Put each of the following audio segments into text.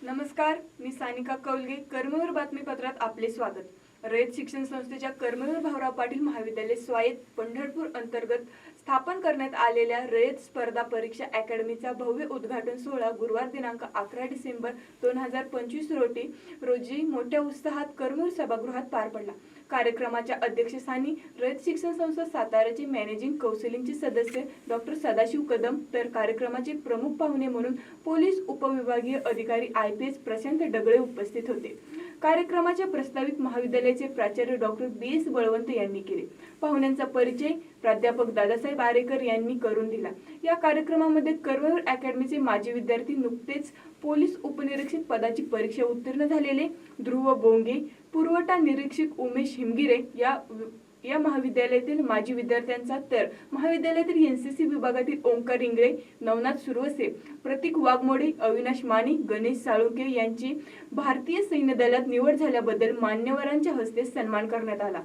नमस्कार, मी सानिका कौलगे. कर्मवीर बातमीपत्रात आपले स्वागत. रयत शिक्षण संस्थेच्या कर्मवीर भाऊराव पाटील महाविद्यालय स्वायत्त पंढरपूर अंतर्गत स्थापन करण्यात आलेल्या रयत स्पर्धा परीक्षा अकॅडमीचा भव्य उद्घाटन सोहळा गुरुवार दिनांक 11 डिसेंबर 2025 रोजी मोठ्या उत्साहात कर्मवीर सभागृहात पार पडला. कार्यक्रमाच्या अध्यक्षस्थानी रयत शिक्षण संस्था साताराचे मॅनेजिंग कौन्सिलचे सदस्य डॉक्टर सदाशिव कदम, तर कार्यक्रमाचे प्रमुख पाहुणे म्हणून पोलीस उपविभागीय अधिकारी IPS प्रशांत डगळे उपस्थित होते. कार्यक्रमाच्या प्रस्तावित महाविद्यालयाचे प्राचार्य डॉक्टर BS बळवंत यांनी केले. पाहुण्यांचा परिचय प्राध्यापक दादासाहेब आरेकर यांनी करून दिला. या कार्यक्रमामध्ये कर्मवीर अकॅडमीचे माजी विद्यार्थी, नुकतेच पोलीस उपनिरीक्षक पदाची परीक्षा उत्तीर्ण झालेले ध्रुव बोंगे, पुरवठा निरीक्षक उमेश हिमगिरे या महाविद्यालयातील माजी विद्यार्थ्यांचा, तर महाविद्यालयातील NCC विभागातील ओंकार इंगळे, नवनाथ सुरवसे, प्रतीक वाघमोडे, अविनाश माने, गणेश साळुंके यांची भारतीय सैन्य दलात निवड झाल्याबद्दल मान्यवरांच्या हस्ते सन्मान करण्यात आला.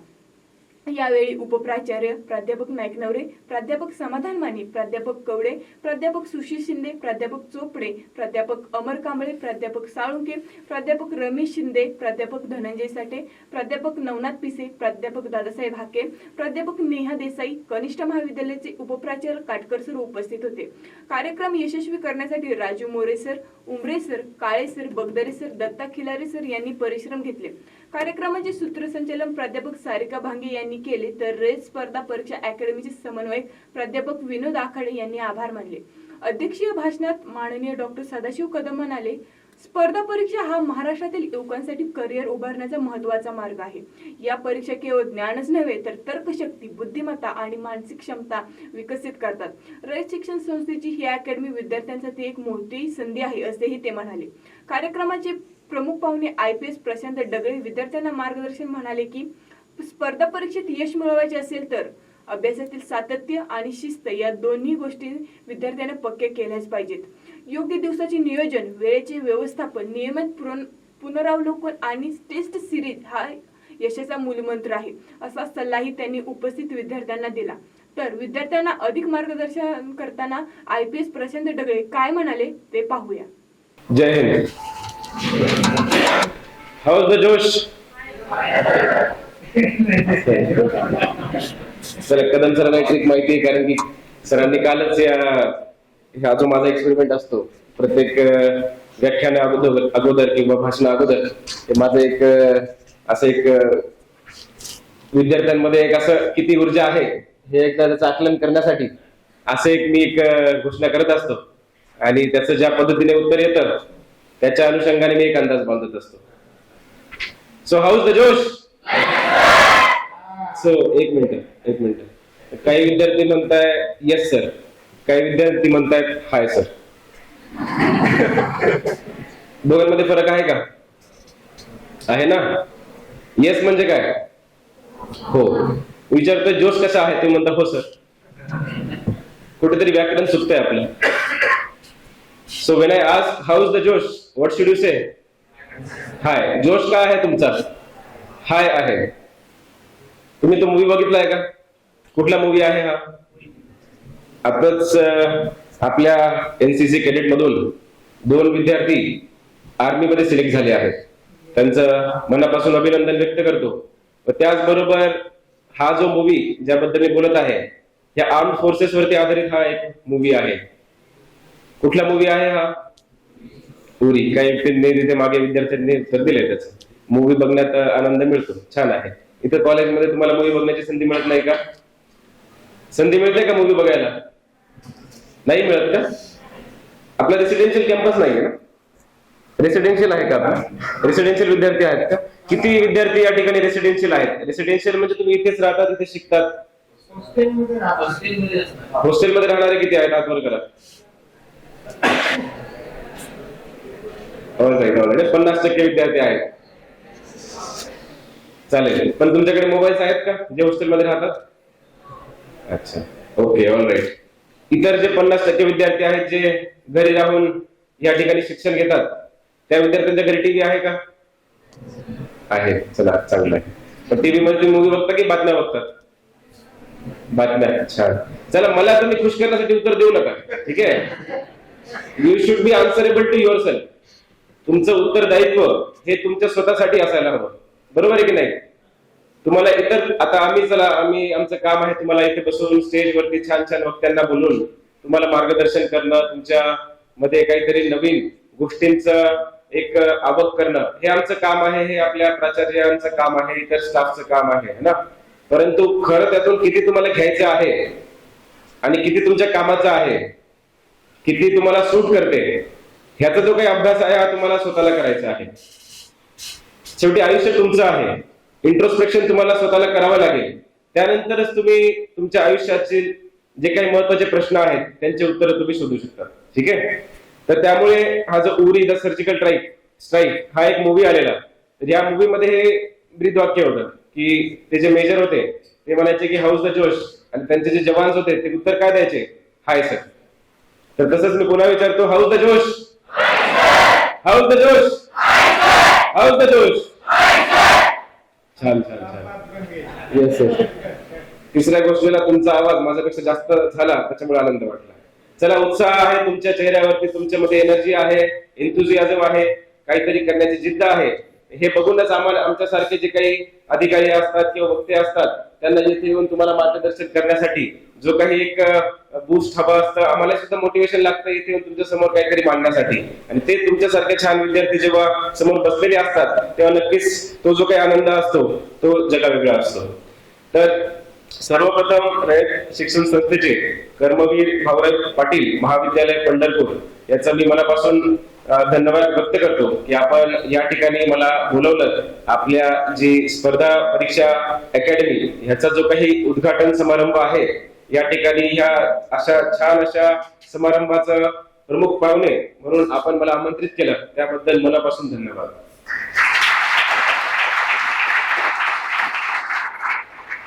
यावेळी उपप्राचार्य प्राध्यापक नाईकनवरे, प्राध्यापक समाधान माने, प्राध्यापक कवडे, प्राध्यापक सुशील शिंदे, प्राध्यापक चोपडे, प्राध्यापक अमर कांबळे, प्राध्यापक साळुंके, प्राध्यापक रमेश शिंदे, प्राध्यापक धनंजय साठे, प्राध्यापक नवनाथ पिसे, प्राध्यापक दादासाहेब हाके, प्राध्यापक नेहा देसाई, कनिष्ठ महाविद्यालयाचे उपप्राचार्य काटकर सर उपस्थित होते. कार्यक्रम यशस्वी करण्यासाठी Raju More sir, Umare sir, Kale sir, Bagdare sir, Datta Khilare sir यांनी परिश्रम घेतले. कार्यक्रमाचे सूत्रसंचालन प्राध्यापक सारिका भांगे यांनी केले, तर रयत स्पर्धा परीक्षा अकॅडमीचे समन्वयक प्राध्यापक विनोद आखाडे यांनी आभार मानले. अध्यक्षीय भाषणात माननीय डॉक्टर सदाशिव कदम म्हणाले, स्पर्धा परीक्षा हा महाराष्ट्रातील युवकांसाठी करिअर उभारण्याचा महत्त्वाचा मार्ग आहे. या परीक्षा केवळ ज्ञानच नव्हे तर तर्कशक्ती, बुद्धिमत्ता आणि मानसिक क्षमता विकसित करतात. रयत शिक्षण संस्थेची ही अकॅडमी विद्यार्थ्यांसाठी एक मोठी संधी आहे, असेही ते म्हणाले. कार्यक्रमाचे प्रमुख पाहुणे IPS प्रशांत डगळे विद्यार्थ्यांना मार्गदर्शन म्हणाले की स्पर्धा परीक्षेत यश मिळवायचे असेल तर अभ्यासातील सातत्य आणि शिस्त या दोन्ही गोष्टी विद्यार्थ्यांना पक्के केल्याच पाहिजेत. योग्य दिवसाचे नियोजन, वेळेचे व्यवस्थापन, नियमित पुनरावलोकन आणि टेस्ट सिरीज हा यशाचा मूलमंत्र आहे, असा सल्लाही त्यांनी उपस्थित विद्यार्थ्यांना दिला. तर विद्यार्थ्यांना अधिक मार्गदर्शन करताना IPS प्रशांत डगळे काय म्हणाले ते पाहूया. जय हिंद. हाऊ द जोश. सर कदम सरांना एक माहिती आहे, कारण की सरांनी कालच हा जो माझा एक्सपेरिमेंट असतो प्रत्येक व्याख्यान अगोदर किंवा भाषण अगोदर, ते माझं एक असं एक विद्यार्थ्यांमध्ये एक असं किती ऊर्जा आहे हे एकदा त्याचं आकलन करण्यासाठी असं एक मी एक घोषणा करत असतो, आणि त्याचं ज्या पद्धतीने उत्तर येतं त्याच्या अनुषंगाने मी एक अंदाज बांधत असतो. सो हाऊज द जोश. सो एक मिनिट. काही विद्यार्थी म्हणताय येस सर, काही विद्यार्थी म्हणतायत हाय सर. दोघांमध्ये फरक आहे का? आहे ना? येस म्हणजे काय? हो. विचारतोय जोश कसा आहे, तुम्ही म्हणता हो सर. कुठेतरी व्याकरण चुकतंय आपलं. So when I ask how's the Josh, what should you say? Hi. जोश काय आहे तुमचा? हाय आहे. तुम्ही तो मूवी बघितलाय का? कुठला मूवी आहे हा? आताच आपल्या NCC कॅडेट मधून 2 विद्यार्थी आर्मी मध्ये सिलेक्ट झाले आहेत. त्यांचं मनापासून अभिनंदन व्यक्त करतो. व त्याचबरोबर हा जो मूवी ज्याबद्दल मी बोलत आहे, या आर्म्ड फोर्सेस वरती आधारित हा एक मूवी आहे. कुठला मूवी आहे हा? उरी. काही व्यक्तींनी तिथे मागे विद्यार्थ्यांनी उत्तर दिले. त्याचं मूवी बघण्यात आनंद मिळतो, छान आहे. इथं कॉलेजमध्ये तुम्हाला मूवी बघण्याची संधी मिळत नाही का? संधी मिळते का मूवी बघायला? नाही मिळत का? आपला रेसिडेन्शियल कॅम्पस नाहीये ना? रेसिडेन्शियल आहे का आपला? रेसिडेन्शियल विद्यार्थी आहेत का? किती विद्यार्थी या ठिकाणी रेसिडेन्शियल आहेत? रेसिडेन्शियल म्हणजे तुम्ही इथेच राहतात, इथे शिकतात. हॉस्टेलमध्ये राहणारे किती आहेत? आठवण करा. 50% विद्यार्थी आहेत. चालेल. पण तुमच्याकडे मोबाईल्स आहेत का जे हॉस्टेलमध्ये राहतात? अच्छा, ओके, ऑल राईट. इतर जे 50% विद्यार्थी आहेत जे घरी राहून या ठिकाणी शिक्षण घेतात, त्या विद्यार्थ्यांच्या घरी टीव्ही आहे का? आहे. चला, चांगलं आहे. पण टीव्ही मध्ये तुम्ही मूवी बघता की बातम्या बघतात? बातम्या. छान. चला, मला तुम्ही खुश करण्यासाठी उत्तर देऊ नका, ठीक आहे? You should be answerable to yourself. तुमचं उत्तरदायित्व हे तुमच्या स्वतःसाठी असायला हवं. बरोबर आहे की नाही? तुम्हाला इतर आता आम्ही आमचं काम आहे तुम्हाला इथे बसवून स्टेजवरती छान छान वक्त्यांना बोलून तुम्हाला मार्गदर्शन करणं, तुमच्या मध्ये काहीतरी नवीन गोष्टींचं एक आवक करणं, हे आमचं काम आहे, हे आपल्या प्राचार्यांचं काम आहे, इतर स्टाफचं काम आहे ना. परंतु खरं त्यातून किती तुम्हाला घ्यायचं आहे आणि किती तुमच्या कामाचं आहे, किती तुम्हाला सूट करते, ह्याचा जो काही अभ्यास आहे हा तुम्हाला स्वतःला करायचा आहे. शेवटी आयुष्य तुमचं आहे, इंट्रोस्पेक्शन तुम्हाला स्वतःला करावं लागेल. त्यानंतरच तुम्ही तुमच्या आयुष्याचे जे काही महत्वाचे प्रश्न आहेत त्यांचे उत्तर तुम्ही शोधू शकता. ठीक आहे? तर त्यामुळे हा जो उरी द सर्जिकल स्ट्राईक हा एक मूवी आलेला, तर या मूवी मध्ये हे ब्रीद वाक्य होतं की ते जे मेजर होते ते म्हणायचे की हाऊस द जोश, आणि त्यांचे जे जवान होते ते उत्तर काय द्यायचे? Hi sir. तर तसंच मी पुन्हा विचारतो, हाऊस द जोश, हाऊस द जोश, हाऊस द जोश. छान छान छान. Yes yes. तिसऱ्या गोष्टीला तुमचा आवाज माझ्यापेक्षा जास्त झाला त्याच्यामुळे आनंद वाटला. चला, उत्साह आहे तुमच्या चेहऱ्यावरती, तुमच्यामध्ये एनर्जी आहे, एन्थुझियाझम आहे, काहीतरी करण्याची जिद्द आहे. हे बघूनच आम्हाला आमच्यासारखे जे काही अधिकारी असतात किंवा वक्ते असतात त्यांना इथे येऊन तुम्हाला मार्गदर्शन करण्यासाठी जो काही एक बूस्ट हवा असतं, आम्हाला सुद्धा मोटिवेशन लागतं इथे येऊन तुमच्या समोर काहीतरी मांडण्यासाठी. आणि ते तुमच्यासारखे छान विद्यार्थी जेव्हा समोर बसलेले असतात तेव्हा नक्कीच तो जो काही आनंद असतो तो जगावेगळा असतो. तर सर्वप्रथम रयत शिक्षण संस्थेचे कर्मवीर भाऊराव पाटील महाविद्यालय पंढरपूर याचा मी मनापासून धन्यवाद व्यक्त करतो की आपण या ठिकाणी मला बोलवलं. आपल्या जी स्पर्धा परीक्षा अकॅडमी ह्याचा जो काही उद्घाटन समारंभ आहे, या ठिकाणी ह्या अशा छान अशा समारंभाचं प्रमुख पाहुणे म्हणून आपण मला आमंत्रित केलं, त्याबद्दल मनापासून धन्यवाद.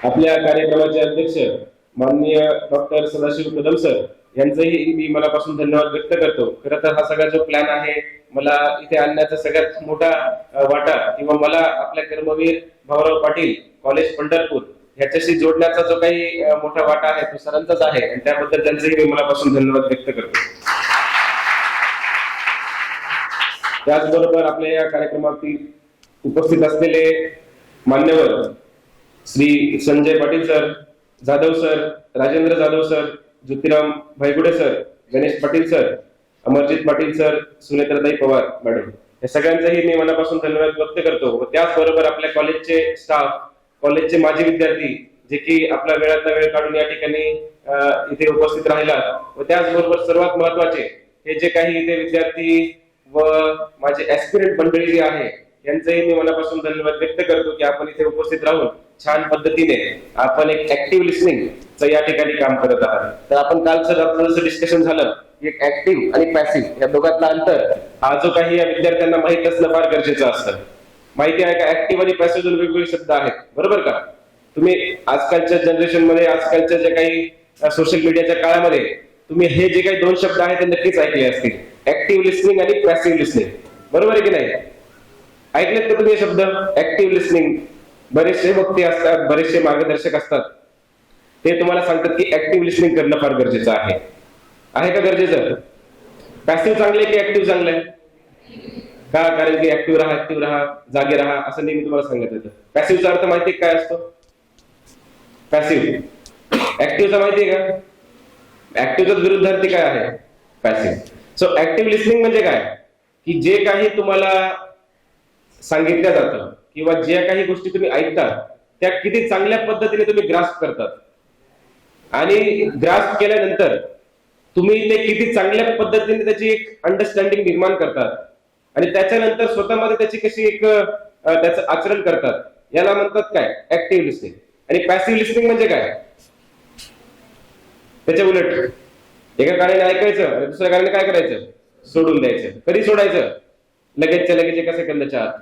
आपल्या कार्यक्रमाचे अध्यक्ष माननीय डॉक्टर सदाशिव कदम सर यांचंही मी मनापासून धन्यवाद व्यक्त करतो. खरं तर हा सगळा जो प्लॅन आहे, मला इथे आणण्याचा सगळ्यात मोठा वाटा किंवा मला आपल्या कर्मवीर भाऊराव पाटील कॉलेज पंढरपूर ह्याच्याशी जोडण्याचा जो काही मोठा वाटा आहे तो सरांचाच आहे, आणि त्याबद्दल त्यांचंही मी मनापासून धन्यवाद व्यक्त करतो. त्याचबरोबर आपल्या या कार्यक्रमातील उपस्थित असलेले मान्यवर Shri Sanjay Patil sir, Jadhav sir, Rajendra Jadhav sir, Jyotiram Bhaigude sir, Ganesh Patil sir, Amarjit Patil sir, सुनेत्राताई पवार मॅडम, या सगळ्यांचाही मी मनापासून धन्यवाद व्यक्त करतो. व त्याचबरोबर आपल्या कॉलेजचे स्टाफ, कॉलेजचे माजी विद्यार्थी जे की आपला वेळातला वेळ काढून या ठिकाणी इथे उपस्थित राहिला, व त्याचबरोबर सर्वात महत्वाचे हे जे काही इथे विद्यार्थी व माझे ऍस्पिरंट मंडळी जी आहे यांचंही मी मनापासून धन्यवाद व्यक्त करतो की आपण इथे उपस्थित राहून छान पद्धतीने आपण एक ऍक्टिव्ह लिसनिंगचं या ठिकाणी काम करत आहात. तर आपण कालचं आपलं जसं डिस्कशन झालं की एक ऍक्टिव्ह आणि पॅसिव्ह या दोघांतला अंतर हा जो काही या विद्यार्थ्यांना माहित असणं फार गरजेचं असतं. माहिती आहे का? ऍक्टिव्ह आणि पॅसिव्ह दोन वेगवेगळे शब्द आहेत, बरोबर का? तुम्ही आजकालच्या जनरेशन मध्ये, आजकालच्या ज्या काही सोशल मीडियाच्या काळामध्ये तुम्ही हे जे काही दोन शब्द आहेत ते नक्कीच ऐकले असतील, ऍक्टिव्ह लिसनिंग आणि पॅसिव्ह लिसनिंग. बरोबर आहे की नाही? ऐकलेत का तुम्ही हे शब्द? Active listening. बरेचसे वक्ते असतात, बरेचसे मार्गदर्शक असतात, ते तुम्हाला सांगतात की ऍक्टिव्ह लिसनिंग करणं फार गरजेचं आहे. आहे का गरजेचं? पॅसिव्ह चांगलं आहे की ऍक्टिव्ह चांगलं आहे? का? कारण की ऍक्टिव्ह राहा, जागे राहा असं नेहमी तुम्हाला सांगत येतं. पॅसिव्हचा अर्थ माहिती काय असतो? पॅसिव्ह. ऍक्टिव्हचा माहिती आहे का? ऍक्टिव्हचा विरुद्धार्थी काय आहे? पॅसिव्ह. सो ऍक्टिव्ह लिसनिंग म्हणजे काय? की जे काही तुम्हाला सांगितलं जातं किंवा ज्या काही गोष्टी तुम्ही ऐकता त्या किती चांगल्या पद्धतीने तुम्ही ग्रास्प करतात, आणि ग्रास्प केल्यानंतर तुम्ही ते किती चांगल्या पद्धतीने त्याची एक अंडरस्टँडिंग निर्माण करतात, आणि त्याच्यानंतर स्वतःमध्ये त्याची कशी एक त्याचं आचरण करतात, याला म्हणतात काय? Active listening. आणि पॅसिव्ह लिसनिंग म्हणजे काय? त्याच्या उलट, एका कानाने ऐकायचं आणि दुसऱ्या कानाने काय करायचं? सोडून द्यायचं. कधी सोडायचं? लगेचच्या लगेच, एका सेकंदाच्या आत.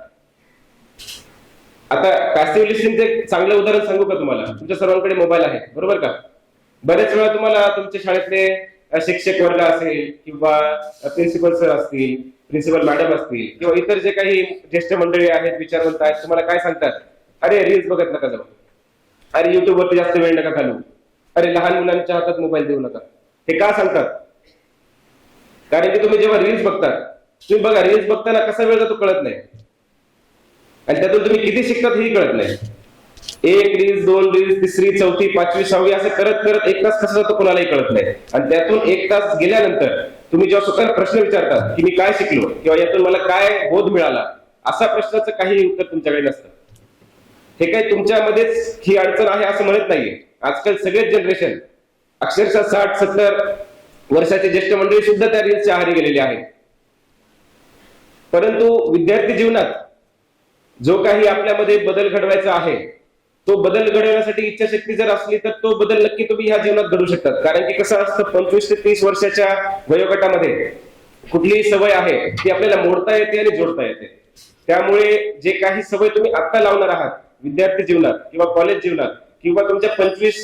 आता पॅसिव्ह लिसनिंगचे चांगलं उदाहरण सांगू का तुम्हाला? तुमच्या सर्वांकडे मोबाईल आहे, बरोबर का? बरेच वेळा तुम्हाला तुमच्या शाळेतले शिक्षक वर्ग असेल किंवा प्रिन्सिपल सर असतील, प्रिन्सिपल मॅडम असतील किंवा इतर जे काही ज्येष्ठ मंडळी आहेत, विचारवंत आहेत, तुम्हाला काय सांगतात? अरे रील्स बघत नका जाऊ, अरे युट्यूब वरती जास्त वेळ नका घालू, अरे लहान मुलांच्या हातात मोबाईल देऊ नका. हे का सांगतात? कारण की तुम्ही जेव्हा रील्स बघतात तुम्ही बघा रील्स बघताना कसा वेळ जातो कळत नाही, आणि त्यातून तुम्ही किती शिकतात हेही कळत नाही. एक रील्स, दोन रील्स, तिसरी, चौथी, पाचवी, सहावी असं करत करत एक तास कसा जातो कोणालाही कळत नाही. आणि त्यातून एक तास गेल्यानंतर तुम्ही जेव्हा स्वतःला प्रश्न विचारतात की मी काय शिकलो किंवा यातून मला काय बोध मिळाला, असा प्रश्नाचं काही उत्तर तुमच्याकडे नसतं. हे काही तुमच्यामध्येच ही अडचण आहे असं म्हणत नाहीये. आजकाल सगळेच जनरेशन अक्षरशः 60-70 वर्षाचे ज्येष्ठ मंडळी सुद्धा त्या रील्सच्या आहारी गेलेली आहेत. परंतु विद्यार्थी जीवनात जो काही आपल्यामध्ये बदल घडवायचा आहे, तो बदल घडवण्यासाठी इच्छाशक्ती जर असली तर तो बदल नक्की तुम्ही ह्या जीवनात घडवू शकतात. कारण की कसं असतं, 25 ते 30 वर्षाच्या वयोगटामध्ये कुठलीही सवय आहे ती आपल्याला मोडता येते आणि जोडता येते. त्यामुळे जे काही सवय तुम्ही आत्ता लावणार आहात विद्यार्थी जीवनात किंवा कॉलेज जीवनात किंवा तुमच्या 25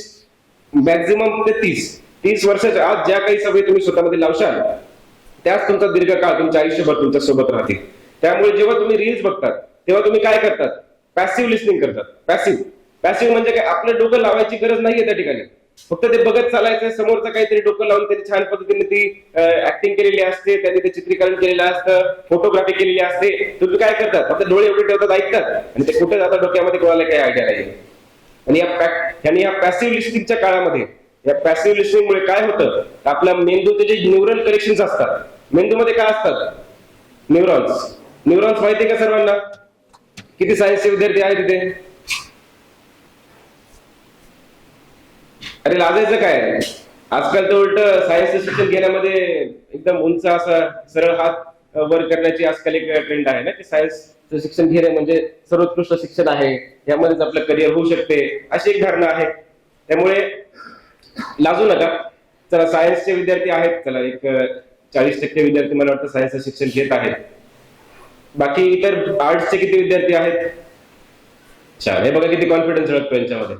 मॅक्झिमम ते 30 वर्षाच्या आज ज्या काही सवयी तुम्ही स्वतःमध्ये लावशाल त्याच तुमचा दीर्घकाळ तुमच्या आयुष्यभर तुमच्या सोबत राहतील. त्यामुळे जेव्हा तुम्ही रील्स बघतात तेव्हा तुम्ही काय करतात, पॅसिव्ह लिस्निंग करतात. पॅसिव्ह म्हणजे काय, आपलं डोकं लावायची गरज नाहीये त्या ठिकाणी, फक्त ते बघत चालायचं. समोरचं काहीतरी डोकं लावून त्यांनी छान पद्धतीने ती ऍक्टिंग केलेली असते, त्यांनी ते चित्रीकरण केलेलं असतं, फोटोग्राफी केलेली असते. तुम्ही काय करतात, आपले डोळे एवढे ठेवतात, ऐकतात, आणि ते कुठे जातात डोक्यामध्ये कोणाला काही आयडिया नाही. आणि या पॅसिव्ह लिस्निंगच्या काळामध्ये, या पॅसिव्ह लिस्निंगमुळे काय होतं, आपल्या मेंदूचे जे न्यूरल कनेक्शन्स असतात, मेंदूमध्ये काय असतात, न्यूरॉन्स माहिती आहे का सर्वांना? किती सायन्सचे विद्यार्थी आहेत तिथे? अरे लाजायचं काय, आजकाल तर उलट सायन्सचं शिक्षण घेण्यामध्ये एकदम उंच असा सरळ हात वर करण्याची आजकाल एक ट्रेंड आहे ना, की सायन्सचं शिक्षण घेणे म्हणजे सर्वोत्कृष्ट शिक्षण आहे, यामध्येच आपलं करिअर होऊ शकते, अशी एक धारणा आहे. त्यामुळे लाजू नका. चला, सायन्सचे विद्यार्थी आहेत, चला एक 40% विद्यार्थी मला वाटतं सायन्सचं शिक्षण घेत आहेत. बाकी इतर आर्ट्सचे किती विद्यार्थी आहेत? छान, हे बघा किती कॉन्फिडन्स ओळखतो यांच्यामध्ये.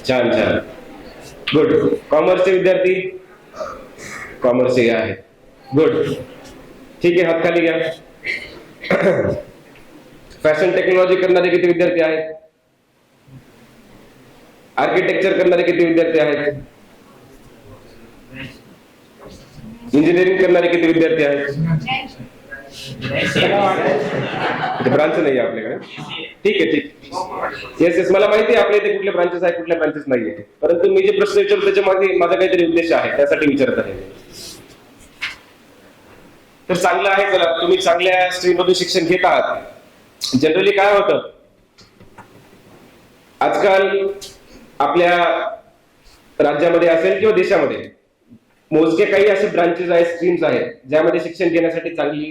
छान छान, गुड. कॉमर्सचे विद्यार्थी, कॉमर्सचे आहेत, गुड. ठीक आहे, हात खाली घ्या. फॅशन टेक्नॉलॉजी करणारे किती विद्यार्थी आहेत? आर्किटेक्चर करणारे किती विद्यार्थी आहेत? इंजिनिअरिंग करणारे किती विद्यार्थी आहेत? ब्रांच नाही आपल्याकडे. ठीक आहे, ठीक. येस, मला माहिती आहे आपल्या इथे कुठले ब्रांचेस आहेत, कुठल्या ब्रांचेस नाहीये. परंतु मी जे प्रश्न विचारतो त्याच्यामध्ये माझा काहीतरी उद्देश आहे, त्यासाठी विचारत आहे. तर चांगलं आहे, चला तुम्ही चांगल्या स्ट्रीम मधून शिक्षण घेत आहात. जनरली काय होतं, आजकाल आपल्या राज्यामध्ये असेल किंवा देशामध्ये मोजके काही असे ब्रांचेस आहेत, स्ट्रीम्स आहेत, ज्यामध्ये शिक्षण घेण्यासाठी चांगली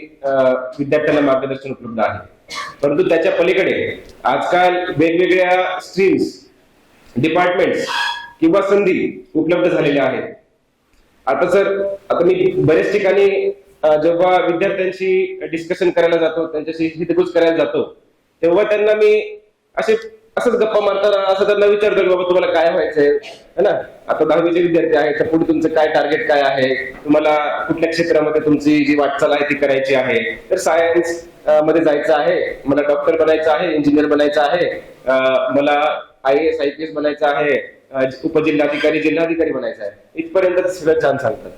विद्यार्थ्यांना मार्गदर्शन उपलब्ध आहे. परंतु त्याच्या पलीकडे आजकाल वेगवेगळ्या स्ट्रीम्स, डिपार्टमेंट्स किंवा संधी उपलब्ध झालेल्या आहेत. आता मी बरेच ठिकाणी जेव्हा विद्यार्थ्यांशी डिस्कशन करायला जातो, त्यांच्याशी हितगुज करायला जातो, तेव्हा त्यांना मी असंच गप्पा मारताना असं त्यांना विचारतो की बाबा तुम्हाला काय व्हायचंय, है ना? आता 10वीचे विद्यार्थी आहेत, तर पुढे तुमचं काय टार्गेट काय आहे, तुम्हाला कुठल्या क्षेत्रामध्ये तुमची जी वाटचाल आहे ती करायची आहे. तर सायन्स मध्ये जायचं आहे, मला डॉक्टर बनायचं आहे, इंजिनियर बनायचं आहे, मला IAS IPS बनायचं आहे, उपजिल्हाधिकारी जिल्हाधिकारी बनायचं आहे, इथपर्यंत सगळं छान सांगतात.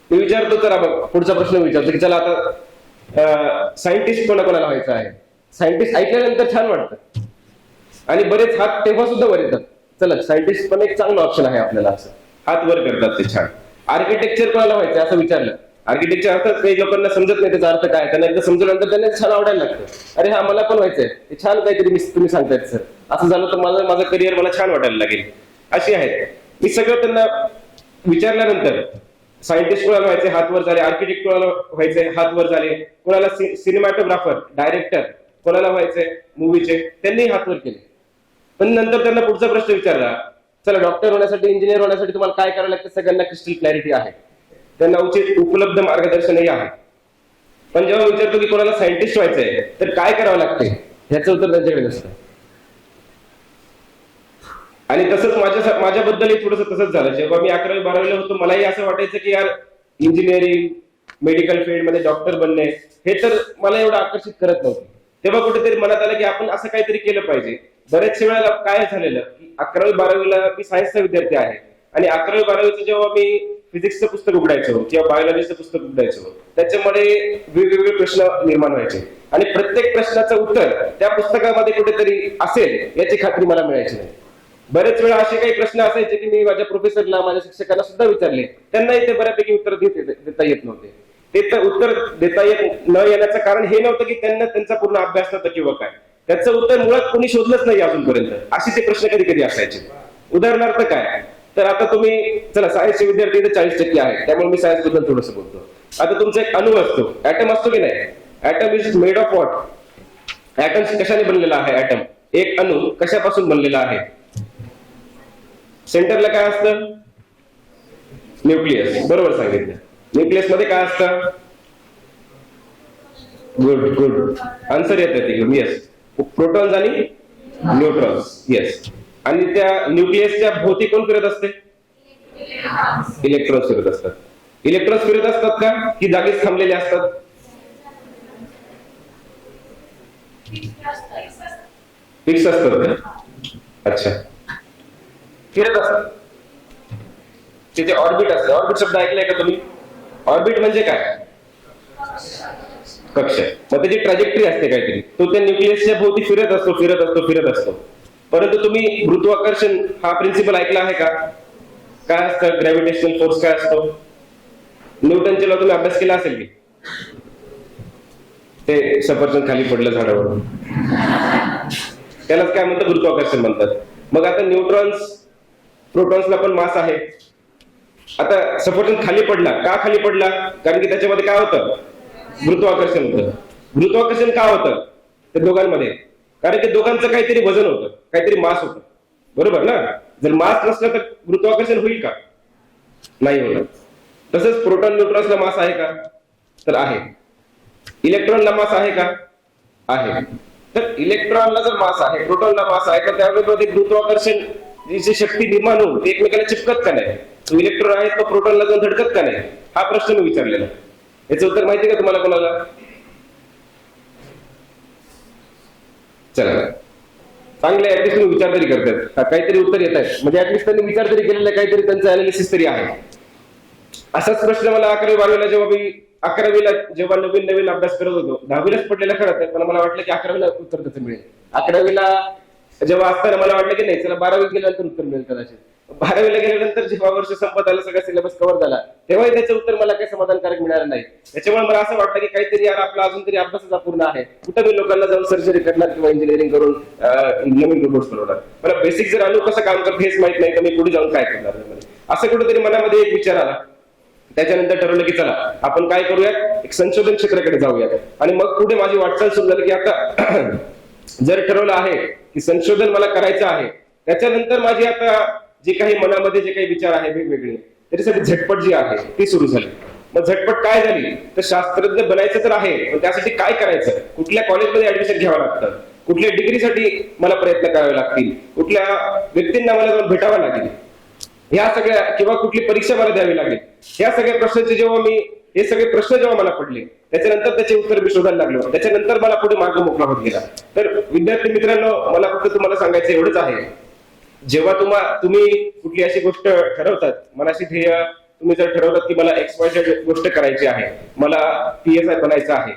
मी विचारतो, तर मग पुढचा प्रश्न विचारतो की चला आता सायंटिस्ट कोणाकोणाला व्हायचं आहे? सायंटिस्ट ऐकल्यानंतर छान वाटतं आणि बरेच हात तेव्हा सुद्धा वर येतात. चला, सायंटिस्ट पण एक चांगलं ऑप्शन आहे आपल्याला, असं हात वर करतात ते, छान. आर्किटेक्चर कोणाला व्हायचं असं विचारलं, आर्किटेक्चर अर्थ काही लोकांना समजत नाही त्याचा अर्थ काय, त्यांना एकदा समजल्यानंतर त्यांना छान आवडायला लागतं. अरे हा, मला पण व्हायचंय, ते छान काहीतरी तुम्ही सांगतायत सर, असं झालं तर माझं करिअर मला छान वाटायला लागेल. अशी आहेत. मी सगळं त्यांना विचारल्यानंतर सायंटिस्ट कोणाला व्हायचे हात वर झाले, आर्किटेक्ट कोणाला व्हायचे हात वर झाले, कोणाला सिनेमॅटोग्राफर डायरेक्टर कोणाला व्हायचे मूवीचे, त्यांनी हात वर केले. पण नंतर त्यांना पुढचा प्रश्न विचारला, चला डॉक्टर होण्यासाठी, इंजिनियर होण्यासाठी तुम्हाला काय करावं लागतं? सगळ्यांना क्रिस्टल क्लॅरिटी आहे, त्यांना उचित उपलब्ध मार्गदर्शनही आहे. पण जेव्हा विचारतो की कोणाला सायंटिस्ट व्हायचंय तर काय करावं लागते, ह्याचं उत्तर त्यांच्याकडे नसतं. आणि तसंच माझ्याबद्दलही थोडंसं तसंच झालं. जेव्हा मी 11वी-12वीला होतो, मलाही असं वाटायचं की यार इंजिनिअरिंग, मेडिकल फील्डमध्ये डॉक्टर बनणे हे तर मला एवढं आकर्षित करत नव्हतं. तेव्हा कुठेतरी मनात आलं की आपण असं काहीतरी केलं पाहिजे. बऱ्याचशा वेळेला काय झालेलं की 11वी-12वीला मी सायन्सचा विद्यार्थी आहे आणि 11वी-12वीचं जेव्हा मी फिजिक्सचं पुस्तक उघडायचो किंवा बायोलॉजीचं पुस्तक उघडायचो, त्याच्यामध्ये वेगवेगळे प्रश्न निर्माण व्हायचे आणि प्रत्येक प्रश्नाचं उत्तर त्या पुस्तकामध्ये कुठेतरी असेल याची खात्री मला मिळायची नाही. बरेच वेळा असे काही प्रश्न असायचे की मी माझ्या प्रोफेसरला, माझ्या शिक्षकांना सुद्धा विचारले, त्यांनाही ते बऱ्यापैकी उत्तर देता येत नव्हते. ते तर उत्तर देता येत न येण्याचं कारण हे नव्हतं की त्यांना त्यांचा पूर्ण अभ्यास नव्हता किंवा काय, त्याचं उत्तर मुळात कोणी शोधलंच नाही अजूनपर्यंत. असे ते प्रश्न कधी कधी असायचे. उदाहरणार्थ काय, तर आता तुम्ही चला सायन्सचे विद्यार्थी इथे 40% आहेत, त्यामुळे मी सायन्स बद्दल थोडंसं बोलतो. आता तुमचा एक अणु असतो, ऍटम असतो की नाही, atom is made of what, atom कशाने बनलेला आहे, ऍटम एक अणु कशापासून बनलेला आहे. सेंटरला काय असतं, न्यूक्लियस, बरोबर सांगितलं. न्यूक्लियस मध्ये काय असतं, गुड गुड आन्सर येतात, येस, प्रोटॉन्स आणि न्यूट्रॉन्स, येस. आणि त्या न्यूक्लियसच्या भोवती कोण फिरत असते, इलेक्ट्रॉन्स फिरत असतात. इलेक्ट्रॉन्स फिरत असतात का की जागीच थांबलेले असतात, फिक्स असतात का, अच्छा फिरत असतात. तिथे ऑर्बिट असते, ऑर्बिट शब्द ऐकलाय का तुम्ही, ऑर्बिट म्हणजे काय, कक्ष. मग त्याची ट्रॅजेक्टरी असते काहीतरी, तो त्या न्यूक्लियसच्या भोवती फिरत असतो फिरत असतो फिरत असतो. परंतु तुम्ही गुरुत्वाकर्षण हा प्रिन्सिपल ऐकला आहे का, काय असतं, ग्रॅव्हिटेशनल फोर्स काय असतो, न्यूटनचे लॉ तुम्ही अभ्यास केला असेल की, ते सफरचंद खाली पडलं झाडावरून, त्यालाच काय म्हणतात, गुरुत्वाकर्षण म्हणतात. मग आता न्यूट्रॉन्स प्रोटॉन्सला पण मास आहे. आता सफरचंद खाली पडला, का खाली पडला, कारण की त्याच्यामध्ये काय होतं, गुरुत्वाकर्षण होतं. गुरुत्वाकर्षण का होतं ते दोघांमध्ये, कारण की दोघांचं काहीतरी वजन होतं, काहीतरी मास होतं, बरोबर ना. जर मास नसलं तर गुरुत्वाकर्षण होईल का, नाही होणार. तसंच प्रोटॉन न्यूट्रॉन्सला मास आहे का, तर आहे. इलेक्ट्रॉनला मास आहे का, आहे. तर इलेक्ट्रॉनला जर मास आहे, प्रोटॉनला मास आहे, तर त्यावेळेस गुरुत्वाकर्षण जी शक्ती निर्माण होऊन ते एकमेकाला चिपकत का नाही, तो इलेक्ट्रॉन आहे तो प्रोटॉनला जाऊन धडकत का नाही, हा प्रश्न मी विचारलेला. याचं उत्तर माहिती का तुम्हाला कोणाला, चला चांगले ऍटलिस्ट तुम्ही विचार तरी करतात, काहीतरी उत्तर येत आहे, म्हणजे ऍटलिस्ट त्यांनी विचार तरी केलेला, काहीतरी त्यांचं अनालिसिस तरी आहे. असाच प्रश्न मला 11वी-12वीला जेव्हा नवीन नवीन अभ्यास करत होतो, 10वीलाच पडलेला खरं तर, पण मला वाटलं की 11वीला उत्तर त्याचं मिळेल. 11वीला जेव्हा असताना मला वाटलं की नाही चला 12वीत गेल्यानंतर उत्तर मिळेल कदाचित. 12वीला गेल्यानंतर जेव्हा वर्ष संपत आलं, सगळा सिलेबस कव्हर झाला, तेव्हाही त्याचं उत्तर मला काही समाधानकारक मिळालं नाही. त्याच्यामुळे मला असं वाटतं की काहीतरी यार आपला अजून तरी अभ्यासच अपूर्ण आहे. कुठं मी लोकांना जाऊन सर्जरी करणार किंवा इंजिनिअरिंग करून नवीन रोबोट्स बनवणार, मला बेसिक जर अणू कसं काम करतं हेच माहित नाही, तर मी पुढे जाऊन काय करणार, असं कुठेतरी मनामध्ये एक विचार आला. त्याच्यानंतर ठरवलं की चला आपण काय करूयात, एक संशोधन क्षेत्राकडे जाऊयात. आणि मग पुढे माझी वाटचाल सुरू झाली की आता जर ठरवलं आहे की संशोधन मला करायचं आहे, त्याच्यानंतर माझी आता जे काही मनामध्ये जे काही विचार आहे वेगवेगळे, त्याच्यासाठी झटपट जी आहे ती सुरू झाली. मग झटपट काय झाली, तर शास्त्रज्ञ बनायचं तर आहे, पण त्यासाठी काय करायचं, कुठल्या कॉलेजमध्ये ऍडमिशन घ्यावं लागतं, कुठल्या डिग्रीसाठी मला प्रयत्न करावे लागतील, कुठल्या व्यक्तींना मला जाऊन भेटावं लागेल, ह्या सगळ्या, किंवा कुठली परीक्षा मला द्यावी लागेल, ह्या सगळ्या प्रश्नांचे जेव्हा मी हे सगळे प्रश्न जेव्हा मला पडले, त्याच्यानंतर त्याचे उत्तर मी शोधायला लागलो. त्याच्यानंतर मला पुढे मार्ग मोकळा होत गेला. तर विद्यार्थी मित्रांनो, मला फक्त तुम्हाला सांगायचं एवढंच आहे, जेव्हा तुम्ही कुठली अशी गोष्ट ठरवतात, मनाशी ध्येय तुम्ही जर ठरवतात की मला XYZ गोष्ट करायची आहे, मला PSI बनायचं आहे,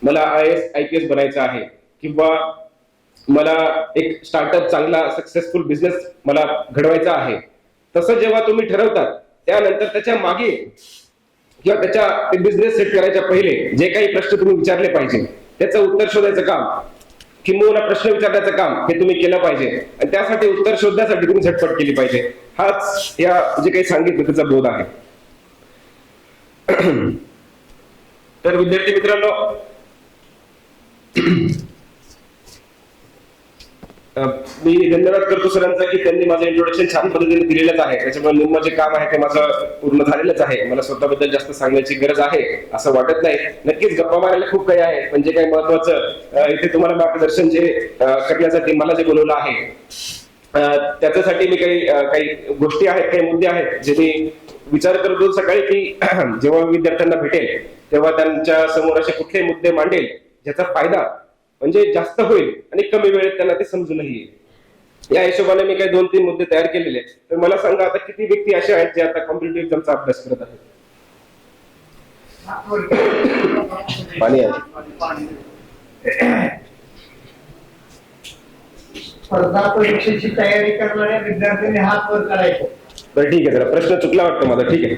मला IAS IPS बनायचं आहे, किंवा मला एक स्टार्टअप चांगला सक्सेसफुल बिझनेस मला घडवायचा आहे, तसं जेव्हा तुम्ही ठरवतात, त्यानंतर त्याच्या मागे किंवा त्याच्या बिझनेस सेट करायच्या पहिले जे काही प्रश्न तुम्ही विचारले पाहिजे, त्याचं उत्तर शोधायचं काम, किंवा प्रश्न विचारण्याचं काम हे तुम्ही केलं पाहिजे. आणि त्यासाठी उत्तर शोधण्यासाठी तुम्ही झटपट केली पाहिजे. हाच या जे काही सांगितलं त्याचा बोध आहे. तर विद्यार्थी मित्रांनो, मी धन्यवाद करतो सरांचा की त्यांनी माझं इंट्रोडक्शन छान पद्धतीने दिलेलंच आहे. त्याच्यामुळे निम्म जे काम आहे ते माझं पूर्ण झालेलंच आहे. मला स्वतःबद्दल जास्त सांगण्याची गरज आहे असं वाटत नाही. नक्कीच गप्पा मारायला खूप काही आहे, पण जे काही महत्वाचं इथे तुम्हाला मार्गदर्शन जे करण्यासाठी मला जे बोलवलं आहे, त्याच्यासाठी मी काही गोष्टी आहेत, काही मुद्दे आहेत जे मी विचार करतो सकाळी की जेव्हा विद्यार्थ्यांना भेटेल तेव्हा त्यांच्या समोर असे कुठले मुद्दे मांडेल ज्याचा फायदा म्हणजे जास्त होईल आणि कमी वेळेत त्यांना ते समजूनही येईल. या हिशोबाने मी काही 2-3 मुद्दे तयार केलेले आहेत. तर मला सांगा आता किती व्यक्ती अशा आहेत जे आता कॉम्पिटेटिव्ह एक्झामचा अभ्यास करत आहेत? पाणी आहे. स्पर्धा परीक्षेची तयारी करणाऱ्या विद्यार्थ्यांनी हात वर करायचा. बरं ठीक आहे, जरा प्रश्न चुकला वाटतं माझा. ठीक आहे.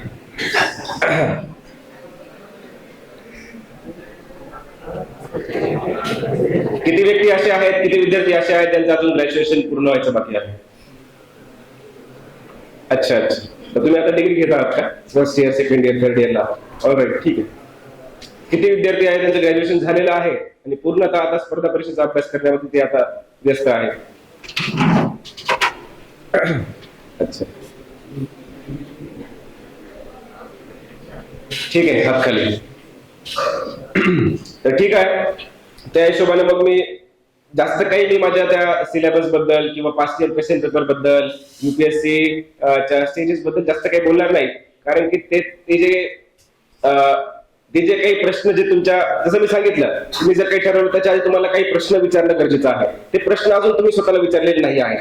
किती व्यक्ती असे आहेत, किती विद्यार्थी असे आहेत ज्यांचं अजून ग्रॅज्युएशन पूर्ण व्हायचं बाकी आहे? अच्छा अच्छा, तर तुम्ही आता डिग्री घेत आहात का? First year, second year, third इयरला? ऑलराईट, ठीक आहे. किती विद्यार्थी आहेत ज्यांचं ग्रॅज्युएशन झालेलं आहे आणि पूर्णतः आता स्पर्धा परीक्षेचा अभ्यास करण्यामध्ये ते आता व्यस्त आहे? अच्छा, ठीक आहे, हात खाली. तर ठीक आहे, त्या हिशोबाने मग मी जास्त काही मी माझ्या त्या सिलेबस बद्दल किंवा पास्ट इयर क्वेश्चन पेपर बद्दल, युपीएससी च्या स्टेजेस बद्दल जास्त काही बोलणार नाही. कारण की ते जे काही प्रश्न जे तुमच्या, जसं मी सांगितलं, तुम्ही जर काही ठरवलं त्याच्या आधी तुम्हाला काही प्रश्न विचारणं गरजेचं आहे. ते प्रश्न अजून तुम्ही स्वतःला विचारलेले नाही आहे.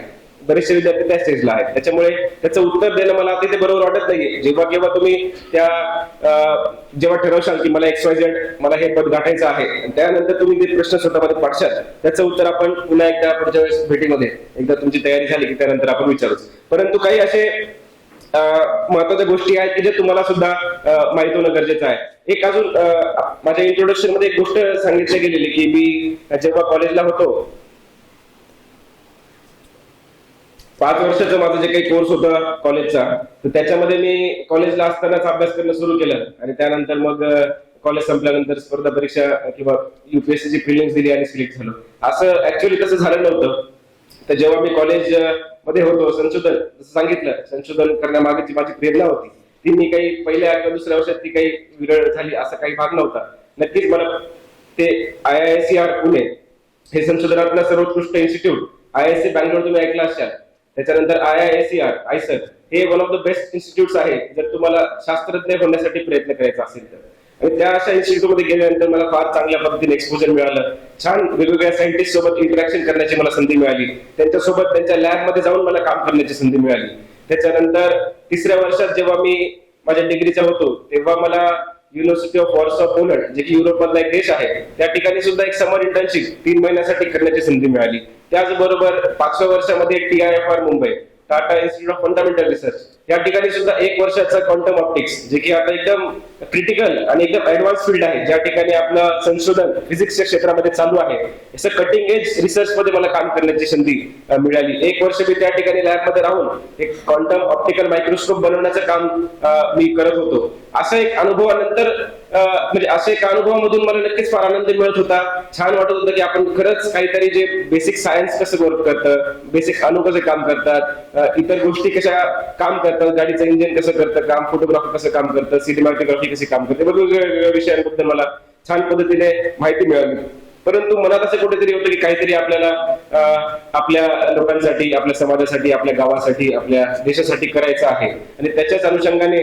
बरेचसे विद्यार्थी त्या स्टेजला आहेत, त्याच्यामुळे त्याचं उत्तर देणं मला ते बरोबर वाटत नाहीये. जेव्हा केव्हा तुम्ही जेव्हा ठरवशाल की मला XYZ मला हे पद गाठायचं आहे, त्यानंतर तुम्ही ते प्रश्न स्वतःमध्ये पाडशाल, त्याचं उत्तर आपण पुन्हा एकदा पुढच्या वेळेस भेटीमध्ये एकदा तुमची तयारी झाली की त्यानंतर आपण विचारूच. परंतु काही असे महत्वाच्या गोष्टी आहेत की जे तुम्हाला सुद्धा माहित होणं गरजेचं आहे. एक अजून माझ्या इंट्रोडक्शन मध्ये एक गोष्ट सांगितली गेलेली की मी जेव्हा कॉलेजला होतो, 5 वर्षाचा माझा जे काही कोर्स होता कॉलेजचा, तर त्याच्यामध्ये मी कॉलेजला असतानाच अभ्यास करणं सुरू केलं आणि त्यानंतर मग कॉलेज संपल्यानंतर स्पर्धा परीक्षा किंवा युपीएससीची प्रिलिम्स दिली आणि सिलेक्ट झालो. असं ऍक्च्युअली तसं झालं नव्हतं. तर जेव्हा मी कॉलेज मध्ये होतो, संशोधन, जसं सांगितलं, संशोधन करण्यामागची माझी प्रेरणा होती ती मी काही पहिल्या किंवा दुसऱ्या वर्षात ती काही विरळ झाली असं काही भाग नव्हता. नक्कीच मला ते IISER पुणे हे संशोधनातलं सर्वोत्कृष्ट इन्स्टिट्यूट, IISc बँगलोर तुम्ही ऐकलं असाल, त्याच्यानंतर IISER हे one of the best institutes आहे जर तुम्हाला शास्त्रज्ञ होण्यासाठी प्रयत्न करायचा असेल तर. आणि त्या अशा इन्स्टिट्यूट मध्ये गेल्यानंतर मला फार चांगल्या पद्धतीने एक्सपोजर मिळालं. छान वेगवेगळ्या सायंटिस्ट सोबत इंटरॅक्शन करण्याची मला संधी मिळाली. त्यांच्यासोबत त्यांच्या लॅब मध्ये जाऊन मला काम करण्याची संधी मिळाली. त्याच्यानंतर 3ऱ्या वर्षात जेव्हा मी माझ्या डिग्रीचा होतो तेव्हा मला युनिव्हर्सिटी ऑफ वॉर्सॉ पोलंड, जे की युरोप मधला एक देश आहे, त्या ठिकाणी सुद्धा एक समर इंटर्नशिप 3 महिन्यासाठी करण्याची संधी मिळाली. त्याचबरोबर 5व्या वर्षामध्ये TIFR Mumbai, Tata institute of fundamental research, या ठिकाणी सुद्धा 1 वर्षाचा क्वांटम ऑप्टिक्स, जे की आता एकदम क्रिटिकल आणि एकदम ऍडव्हान्स फील्ड आहे, ज्या ठिकाणी आपलं संशोधन फिजिक्सच्या क्षेत्रामध्ये चालू आहे, असं कटिंग एज रिसर्च मध्ये मला काम करण्याची संधी मिळाली. 1 वर्ष मी त्या ठिकाणी लॅबमध्ये राहून एक क्वांटम ऑप्टिकल मायक्रोस्कोप बनवण्याचं काम मी करत होतो. असा एक अनुभवानंतर म्हणजे अशा एका अनुभवामधून मला नक्कीच फार आनंद मिळत होता. छान वाटत होतं की आपण खरंच काहीतरी जे बेसिक सायन्स कसं वर्क करतं, बेसिक अणु कसे काम करतात, इतर गोष्टी कशा काम करतात, गाडीचं इंजिन कसं करतं काम, फोटोग्राफी कसं काम करतं, सिनेमॅटोग्राफी कशी काम करते, वेगवेगळ्या विषयांबद्दल मला छान पद्धतीने माहिती मिळाली. परंतु मनात असं कुठेतरी होतं की काहीतरी आपल्याला आपल्या लोकांसाठी, आपल्या समाजासाठी, आपल्या गावासाठी, आपल्या देशासाठी करायचं आहे आणि त्याच्याच अनुषंगाने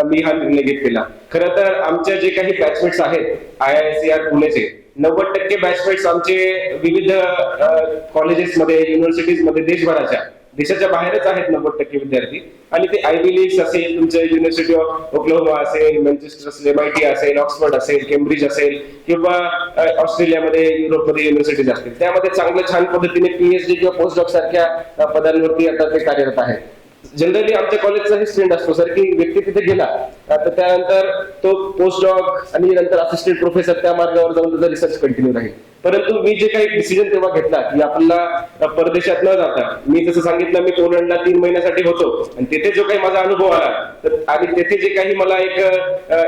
मी हा निर्णय घेतलेला. खरं तर आमच्या जे काही बॅचमेट्स आहेत IISER पुणेचे, 90% बॅचमेट्स आमचे विविध कॉलेजेसमध्ये, युनिव्हर्सिटीजमध्ये देशाच्या बाहेरच आहेत 90% विद्यार्थी. आणि ते आयव्ही लीग्स असेल, तुमचे युनिव्हर्सिटी ऑफ ओक्लाहोमा असेल, मँचेस्टर असेल, MIT असेल, ऑक्सफर्ड असेल, केम्ब्रिज असेल, किंवा ऑस्ट्रेलियामध्ये, युरोपमध्ये युनिव्हर्सिटीज असतील, त्यामध्ये चांगलं छान पद्धतीने PhD किंवा पोस्ट डॉक सारख्या पदांवरती आता ते कार्यरत आहेत. जनरली आमच्या कॉलेजचा ही ट्रेंड असतो सर की व्यक्ती तिथे गेला तर त्यानंतर तो पोस्ट डॉक आणि नंतर असिस्टंट प्रोफेसर त्या मार्गावर जाऊन त्याचा रिसर्च कंटिन्यू राहील. परंतु मी जे काही डिसिजन तेव्हा घेतला की आपल्याला परदेशात न जाता, मी जसं सांगितलं मी पोलंडला 3 महिन्यासाठी होतो आणि तिथे जो काही माझा अनुभव आला आणि तेथे जे काही मला एक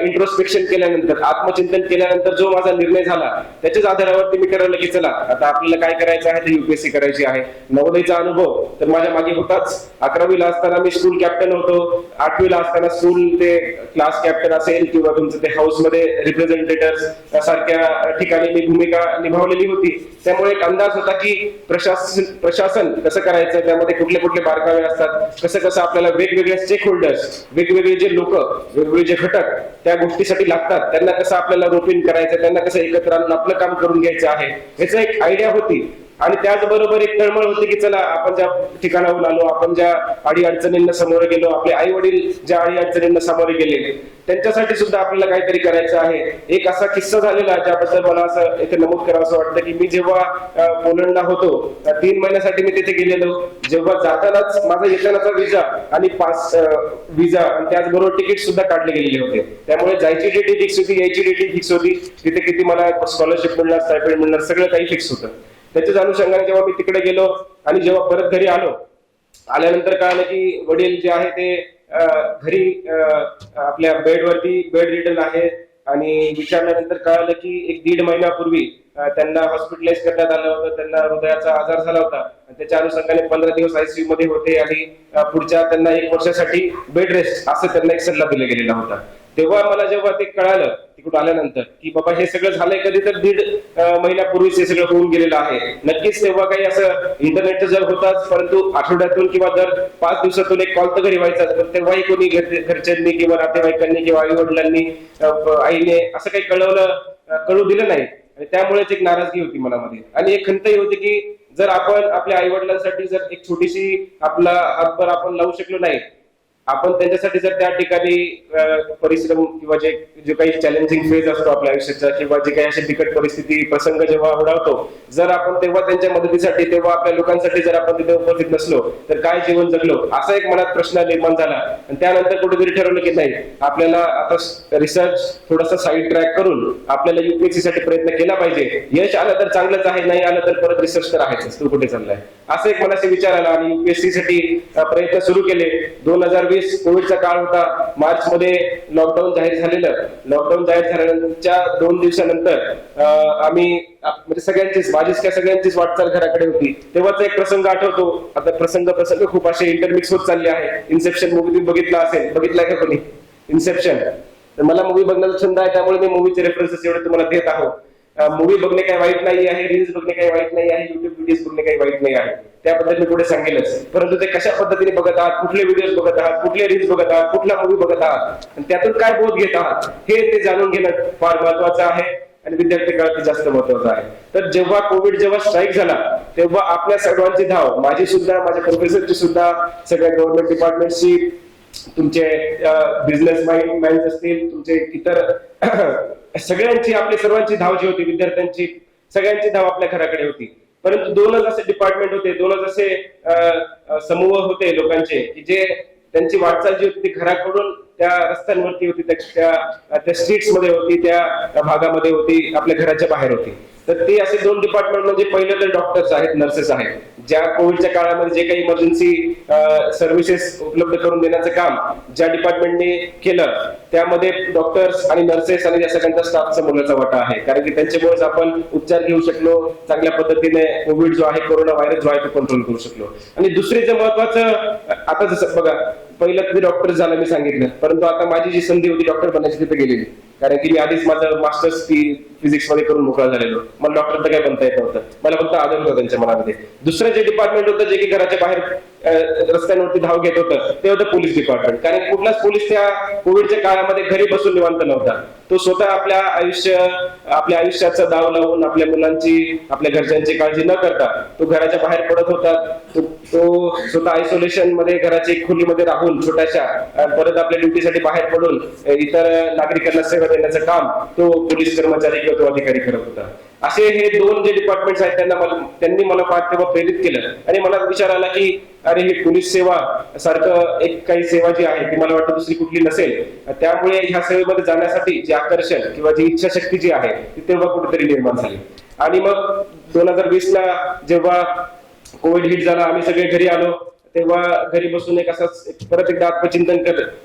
इंट्रोस्पेक्शन केल्यानंतर, आत्मचिंतन केल्यानंतर जो माझा निर्णय झाला, त्याच्याच आधारावरती मी ठरवलं की चला आता आपल्याला काय करायचं आहे, ते UPSC करायची आहे. नवोदयचा अनुभव तर माझ्या मागे होताच. 11वीला असताना मी स्कूल कॅप्टन होतो, 8वीला असताना स्कूल ते क्लास कॅप्टन असेल किंवा तुमचं ते हाऊस मध्ये रिप्रेझेंटेटिव्ह सारख्या ठिकाणी मी भूमिका निभावलेली होती. त्यामुळे एक अंदाज होता की प्रशासन कसं करायचं, त्यामध्ये कुठले कुठले बारकावे असतात, कसं आपल्याला वेगवेगळे स्टेक होल्डर्स, वेगवेगळे जे लोक, वेगवेगळे जे घटक त्या गोष्टीसाठी लागतात, त्यांना कसं आपल्याला रोपिंग करायचं, त्यांना कसं एकत्र आणून आपलं काम करून घ्यायचं आहे, याचं एक आयडिया होती. आणि त्याचबरोबर एक तळमळ होती की चला आपण ज्या ठिकाणाहून आलो, आपण ज्या अडी अडचणींना सामोरे गेलो, आपले आई वडील ज्या अडी अडचणींना सामोरे गेले त्यांच्यासाठी सुद्धा आपल्याला काहीतरी करायचं आहे. एक असा किस्सा झालेला ज्याबद्दल मला असं इथे नमूद करावं असं वाटतं की मी जेव्हा पोलंडला होतो 3 महिन्यासाठी मी तिथे गेलेलो. जेव्हा जातानाच माझा येतानाचा विजा आणि पास विजा आणि त्याचबरोबर तिकीट सुद्धा काढले गेलेले होते. त्यामुळे जायची डेटी फिक्स होती, यायची डेटी फिक्स होती, तिथे किती मला स्कॉलरशिप मिळणार, स्टायपेंड मिळणार, सगळं काही फिक्स होतं. त्याच्याच अनुषंगाने जेव्हा मी तिकडे गेलो आणि जेव्हा परत घरी आल्यानंतर कळालं की वडील जे आहे ते घरी आपल्या बेड रिटर्न आहे. आणि विचारल्यानंतर कळालं की 1-1.5 महिन्यापूर्वी त्यांना हॉस्पिटलाइज करण्यात आलं होतं, त्यांना हृदयाचा आजार झाला होता. त्याच्या अनुषंगाने 15 दिवस ICU मध्ये होते आणि पुढच्या त्यांना 1 वर्षासाठी बेड रेस्ट असं त्यांना एक सल्ला दिला गेलेला होता. तेव्हा मला जेव्हा ते कळालं तिकडून आल्यानंतर की बाबा हे सगळं झालंय कधी तर 1.5 महिन्यापूर्वीच हे सगळं होऊन गेलेलं आहे. नक्कीच तेव्हा काही असं इंटरनेटचं जग होताच, परंतु आठवड्यातून किंवा दर 5 दिवसातून एक कॉल तर घरी व्हायचाच. पण तेव्हाही कोणी घरच्यांनी किंवा नातेवाईकांनी किंवा आई वडिलांनी आईने असं काही कळू दिलं नाही. आणि त्यामुळेच एक नाराजगी होती मनामध्ये आणि एक खंतही होती की जर आपण आपल्या आई वडिलांसाठी जर एक छोटीशी आपला हातभार आपण लावू शकलो नाही, आपण त्यांच्यासाठी जर त्या ठिकाणी परिश्रम किंवा जे काही चॅलेंजिंग फेज असतो आपल्या आयुष्याचा किंवा जे काही अशी बिकट परिस्थिती प्रसंग जेव्हा ओढावतो, जर आपण तेव्हा त्यांच्या मदतीसाठी तेव्हा आपल्या लोकांसाठी जर आपण तिथे उपस्थित नसलो तर काय जीवन जगलो असा एक मनात प्रश्न निर्माण झाला. आणि त्यानंतर कुठेतरी ठरवलं की नाही, आपल्याला आता रिसर्च थोडासा साईड ट्रॅक करून आपल्याला UPSC साठी प्रयत्न केला पाहिजे. यश आलं तर चांगलंच आहे, नाही आलं तर परत रिसर्च तर आहेच, तू कुठे चाललाय असं एक मनाशी विचार आला आणि UPSC साठी प्रयत्न सुरू केले. 2020 कोविडचा काळ होता. मार्च मध्ये लॉकडाऊन जाहीर झालेलं. लॉकडाऊन जाहीर झाल्यानंतरच्या 2 दिवसानंतर आम्ही म्हणजे माझीच काय सगळ्यांचीच वाटचाल घराकडे होती. तेव्हाचा एक प्रसंग आठवतो. आता प्रसंग खूप असे इंटरमिक्स होत चालले आहे. इन्सेप्शन मूवी बघितलाय का कोणी? इन्सेप्शन. तर मला मूवी बघण्याचा छंद आहे, त्यामुळे मी मूवीचे रेफरन्सेस एवढे तुम्हाला देत आहोत. मूवी बघणे काही वाईट नाही आहे, रील्स बघणे काही वाईट नाही आहे, युट्यूब व्हिडिओज बघणे काही वाईट नाही आहे, त्याबद्दल मी पुढे सांगेलच. परंतु ते कशा पद्धतीने बघत आहात, कुठले व्हिडिओज बघत आहात, कुठले रील्स बघत आहात, कुठला मूवी बघत आहात आणि त्यातून काय बोध घेत आहात हे ते जाणून घेणं फार महत्वाचं आहे आणि विद्यार्थी काळात जास्त महत्वाचं आहे. तर जेव्हा स्ट्राईक झाला तेव्हा आपल्या सर्वांची धाव, माझी सुद्धा, माझ्या प्रोफेसरची सुद्धा, सगळ्या गव्हर्नमेंट डिपार्टमेंटची, तुमचे बिझनेस माइंड असतील, तुमचे इतर सगळ्यांची, आपली सर्वांची धाव जी होती, विद्यार्थ्यांची सगळ्यांची धाव आपल्या घराकडे होती. परंतु 2च असे डिपार्टमेंट होते, 2च असे समूह होते लोकांचे की जे त्यांची वाटचाल जी होती ती घराकडून त्या रस्त्यांवरती होती, त्या स्ट्रीट्स मध्ये होती, त्या भागामध्ये होती, आपल्या घराच्या बाहेर होती. तर ते असे 2 डिपार्टमेंट म्हणजे पहिलं तर डॉक्टर्स आहेत, नर्सेस आहेत, ज्या कोविडच्या काळामध्ये जे काही इमर्जन्सी सर्व्हिसेस उपलब्ध करून देण्याचं काम ज्या डिपार्टमेंटने केलं त्यामध्ये डॉक्टर्स आणि नर्सेस आणि या सगळ्यांचा स्टाफचा मोलाचा वाटा आहे. कारण की त्यांच्यामुळेच आपण उपचार घेऊ शकलो, चांगल्या पद्धतीने कोविड जो आहे, कोरोना व्हायरस जो आहे तो कंट्रोल करू शकलो. आणि दुसरे जे महत्वाचं, आता जसं बघा, पहिलं तुम्ही डॉक्टर झालं मी सांगितलं, परंतु आता माझी जी संधी होती डॉक्टर बनायची तिथे गेलेली. कारण की मी आधीच माझं मास्टर्स फिजिक्स मध्ये करून मोकळा झालेलो. मला डॉक्टर तर काय बनता येत नव्हतं, मला फक्त आदर होता त्यांच्या मनामध्ये. दुसरं जे डिपार्टमेंट होतं जे की घराच्या बाहेर रस्त्यांवरती धाव घेत होतं ते होतं पोलीस डिपार्टमेंट. कारण कुठलाच पोलीस त्या कोविडच्या काळामध्ये घरी बसून निवांत नव्हता. तो स्वतः आपल्या आयुष्याचा दाव लावून आपल्या मुलांची, आपल्या घरच्यांची काळजी न करता तो घराच्या बाहेर पडत होता. तो स्वतः आयसोलेशन मध्ये घराच्या खोलीमध्ये राहून छोट्याशा परत आपल्या ड्युटीसाठी बाहेर पडून इतर नागरिकांना सेवा देण्याचं काम तो पोलीस कर्मचारी किंवा तो अधिकारी करत होता. असे हे 2 जे डिपार्टमेंट्स आहेत त्यांनी मला फार तेव्हा प्रेरित केलं आणि मला विचार आला की अरे ही पोलीस सेवा सारखं एक काही सेवा जी आहे ती मला वाटतं दुसरी कुठली नसेल. त्यामुळे ह्या सेवेमध्ये जाण्यासाठी जे आकर्षण किंवा जी इच्छाशक्ती जी आहे ती तेव्हा कुठेतरी निर्माण झाली. आणि मग 2020 ला जेव्हा कोविड हिट झाला, आम्ही सगळे घरी आलो, तेव्हा घरी बसून एक असंच परत एकदा आत्मचिंतन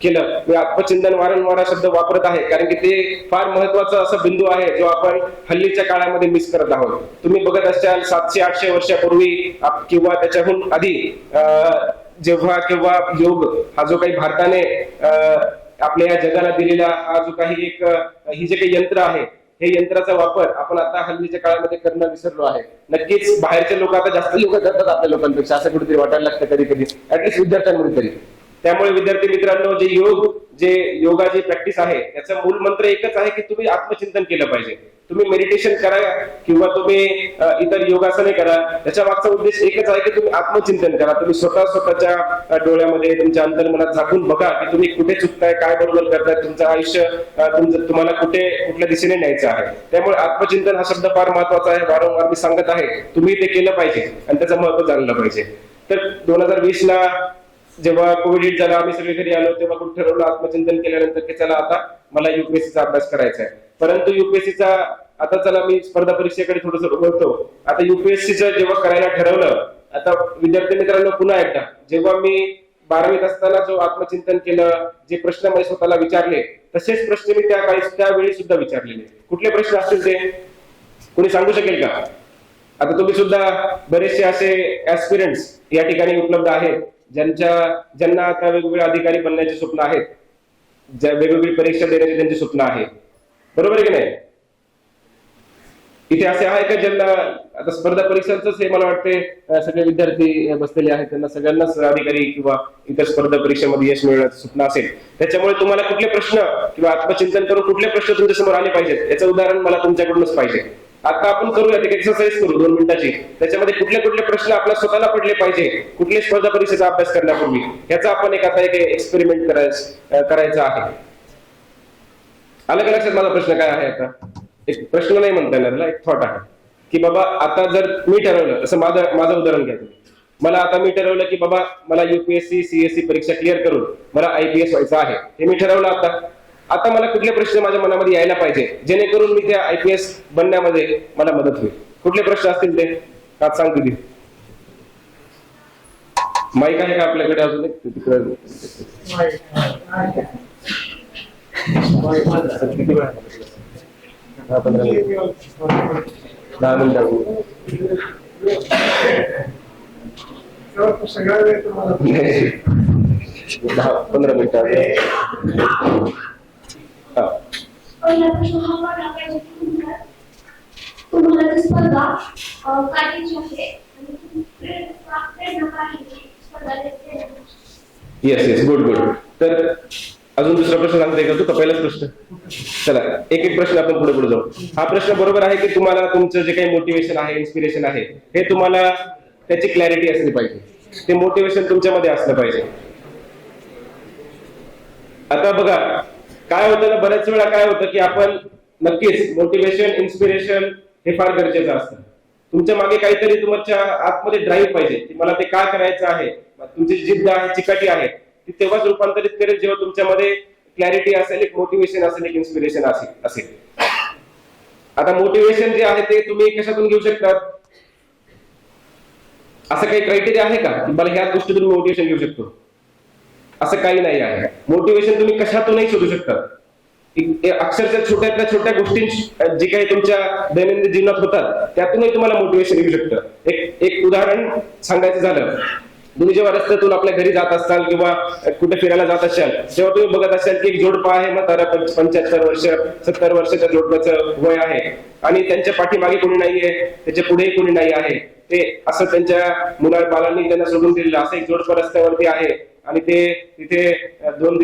केलं. मी आत्मचिंतन वारंवार शब्द वापरत आहे कारण की ते फार महत्वाचा असा बिंदू आहे जो आपण हल्लीच्या काळामध्ये मिस करत आहोत. तुम्ही बघत असाल 700-800 वर्षापूर्वी किंवा त्याच्याहून आधी जेव्हा योग हा जो काही भारताने आपल्या या जगाला दिलेला हा जो काही ही जे काही यंत्र आहे, हे यंत्राचा वापर आपण आता हल्लीच्या काळामध्ये करणं विसरलो आहे. नक्कीच बाहेरचे लोक आता जास्त लोक करतात आपल्या लोकांपेक्षा, असं कुठेतरी वाटायला लागतं कधी कधी, ऍटलीस्ट विद्यार्थ्यांमध्ये तरी. त्यामुळे विद्यार्थी मित्रांनो, योगाची प्रॅक्टिस आहे त्याचा मूल मंत्र एकच आहे की तुम्ही आत्मचिंतन केलं पाहिजे. तुम्ही मेडिटेशन करा किंवा तुम्ही इतर योगासने करा, त्याच्या मागचा उद्देश एकच आहे की तुम्ही आत्मचिंतन करा. तुम्ही स्वतःच्या डोळ्यामध्ये तुमच्या अंतर्मनात झाकून बघा की तुम्ही कुठे चुकताय, काय बरोबर करताय, तुमचं आयुष्य तुम्हाला कुठल्या दिशेने न्यायचं आहे. त्यामुळे आत्मचिंतन हा शब्द फार महत्वाचा आहे, वारंवार मी सांगत आहे. तुम्ही ते केलं पाहिजे आणि त्याचं महत्व जाणलं पाहिजे. तर 2020 ला जेव्हा कोविड हिट झाला, आम्ही सगळे घरी आलो, तेव्हा कुठे ठरवलं आत्मचिंतन केल्यानंतर की चला आता मला युपीएससीचा अभ्यास करायचा आहे. परंतु युपीएससीचा आता चला मी स्पर्धा परीक्षेकडे थोडस बोलतो. आता युपीएससीचं जेव्हा करायला ठरवलं, आता विद्यार्थी मित्रांनो पुन्हा एकदा, जेव्हा मी 12वीत असताना जो आत्मचिंतन केलं, जे प्रश्न मला स्वतःला विचारले, तसेच प्रश्न मी त्यावेळी सुद्धा विचारलेले. कुठले प्रश्न असतील ते कोणी सांगू शकेल का? आता तुम्ही सुद्धा बरेचसे असे ऍस्पिरंट्स या ठिकाणी उपलब्ध आहेत ज्यांना आता वेगवेगळे अधिकारी बनण्याचे स्वप्न आहेत, वेगवेगळी परीक्षा देण्याचे त्यांचे स्वप्न आहे, बरोबर आहे की नाही? इथे असे आहे का ज्यांना आता स्पर्धा परीक्षांच हे मला वाटते सगळे विद्यार्थी बसलेले आहेत, त्यांना सगळ्यांनाच अधिकारी किंवा इतर स्पर्धा परीक्षेमध्ये यश मिळण्याचं स्वप्न असेल. त्याच्यामुळे तुम्हाला कुठले प्रश्न किंवा आत्मचिंतन करून कुठले प्रश्न तुमच्या समोर आले पाहिजेत याचं उदाहरण मला तुमच्याकडूनच पाहिजे. आता आपण करूया एक एक्सरसाइज करू 2 मिनिटाची. त्याच्यामध्ये कुठले कुठले प्रश्न आपल्या स्वतःला पडले पाहिजे कुठल्या स्पर्धा परीक्षेचा अभ्यास करण्यापूर्वी, याचा आपण एक एक्सपेरिमेंट करायचा आहे. आलं का लक्षात माझा प्रश्न काय आहे? आता एक प्रश्न नाही म्हणता येणार, एक थॉट आहे की बाबा आता जर मी ठरवलं, असं माझं उदाहरण घ्या तुम्ही. मला आता मी ठरवलं की बाबा मला युपीएससी सीएससी परीक्षा क्लिअर करून मला आयपीएस व्हायचं आहे, हे मी ठरवलं. आता मला कुठले प्रश्न माझ्या मनामध्ये यायला पाहिजे जेणेकरून मी त्या आयपीएस बनण्यामध्ये मला मदत होईल? कुठले प्रश्न असतील ते का सांग तुझी? माईक आहे का आपल्याकडे अजून? किती वेळ? 10 मिनिटं. सगळा वेळ तुम्हाला 10-15 मिनिटं. पहिला प्रश्न हा वाटला पाहिजे की तुम्हाला ती स्पर्धा काढायची आहे आणि प्रेरणा काय आहे स्पर्धा देते? Yes good. तर अजून दुसरा प्रश्न सांगते का तू? का पहिलाच प्रश्न? चला एक प्रश्न आपण पुढे जाऊ. हा प्रश्न बरोबर आहे की तुम्हाला तुमचं जे काही मोटिवेशन आहे, इन्स्पिरेशन आहे, हे तुम्हाला त्याची क्लॅरिटी असली पाहिजे, ते मोटिवेशन तुमच्यामध्ये असलं पाहिजे. आता बघा काय होतं ना, बऱ्याच वेळा काय होतं की आपण नक्कीच मोटिवेशन इन्स्पिरेशन हे फार गरजेचं असतं. तुमच्या मागे काहीतरी तुमच्या आतमध्ये ड्राईव्ह पाहिजे की मला ते काय करायचं आहे. तुमची जिद्द आहे, चिकाटी आहे, ती तेव्हाच रूपांतरित करेल जेव्हा तुमच्यामध्ये क्लॅरिटी असेल, एक मोटिवेशन असेल, एक इन्स्पिरेशन असेल. आता मोटिवेशन जे आहे ते तुम्ही कशातून घेऊ शकतात? असं काही क्रायटेरिया आहे का की मला ह्या गोष्टीतून मोटिवेशन घेऊ शकतो? असं काही नाही आहे. मोटिवेशन तुम्ही कशातूनही शोधू शकता. अक्षरशः छोट्यातल्या छोट्या गोष्टी जे काही तुमच्या दैनंदिन जीवनात होतात त्यातूनही तुम्हाला मोटिवेशन येऊ शकतं. एक उदाहरण सांगायचं झालं, तुम्ही जेव्हा रस्त्यातून आपल्या घरी जात असाल किंवा कुठे फिरायला जात असाल, तेव्हा तुम्ही बघत असाल की एक जोडपा आहे, म्हातारा 75 वर्ष 70 वर्षाच्या जोडप्याचं वय आहे आणि त्यांच्या पाठीमागे कोणी नाहीये, त्याच्या पुढेही कोणी नाही आहे. ते असं त्यांच्या बालांनी त्यांना सोडून दिलेलं असं एक जोडपं रस्त्यावरती आहे आणि ते तिथे 2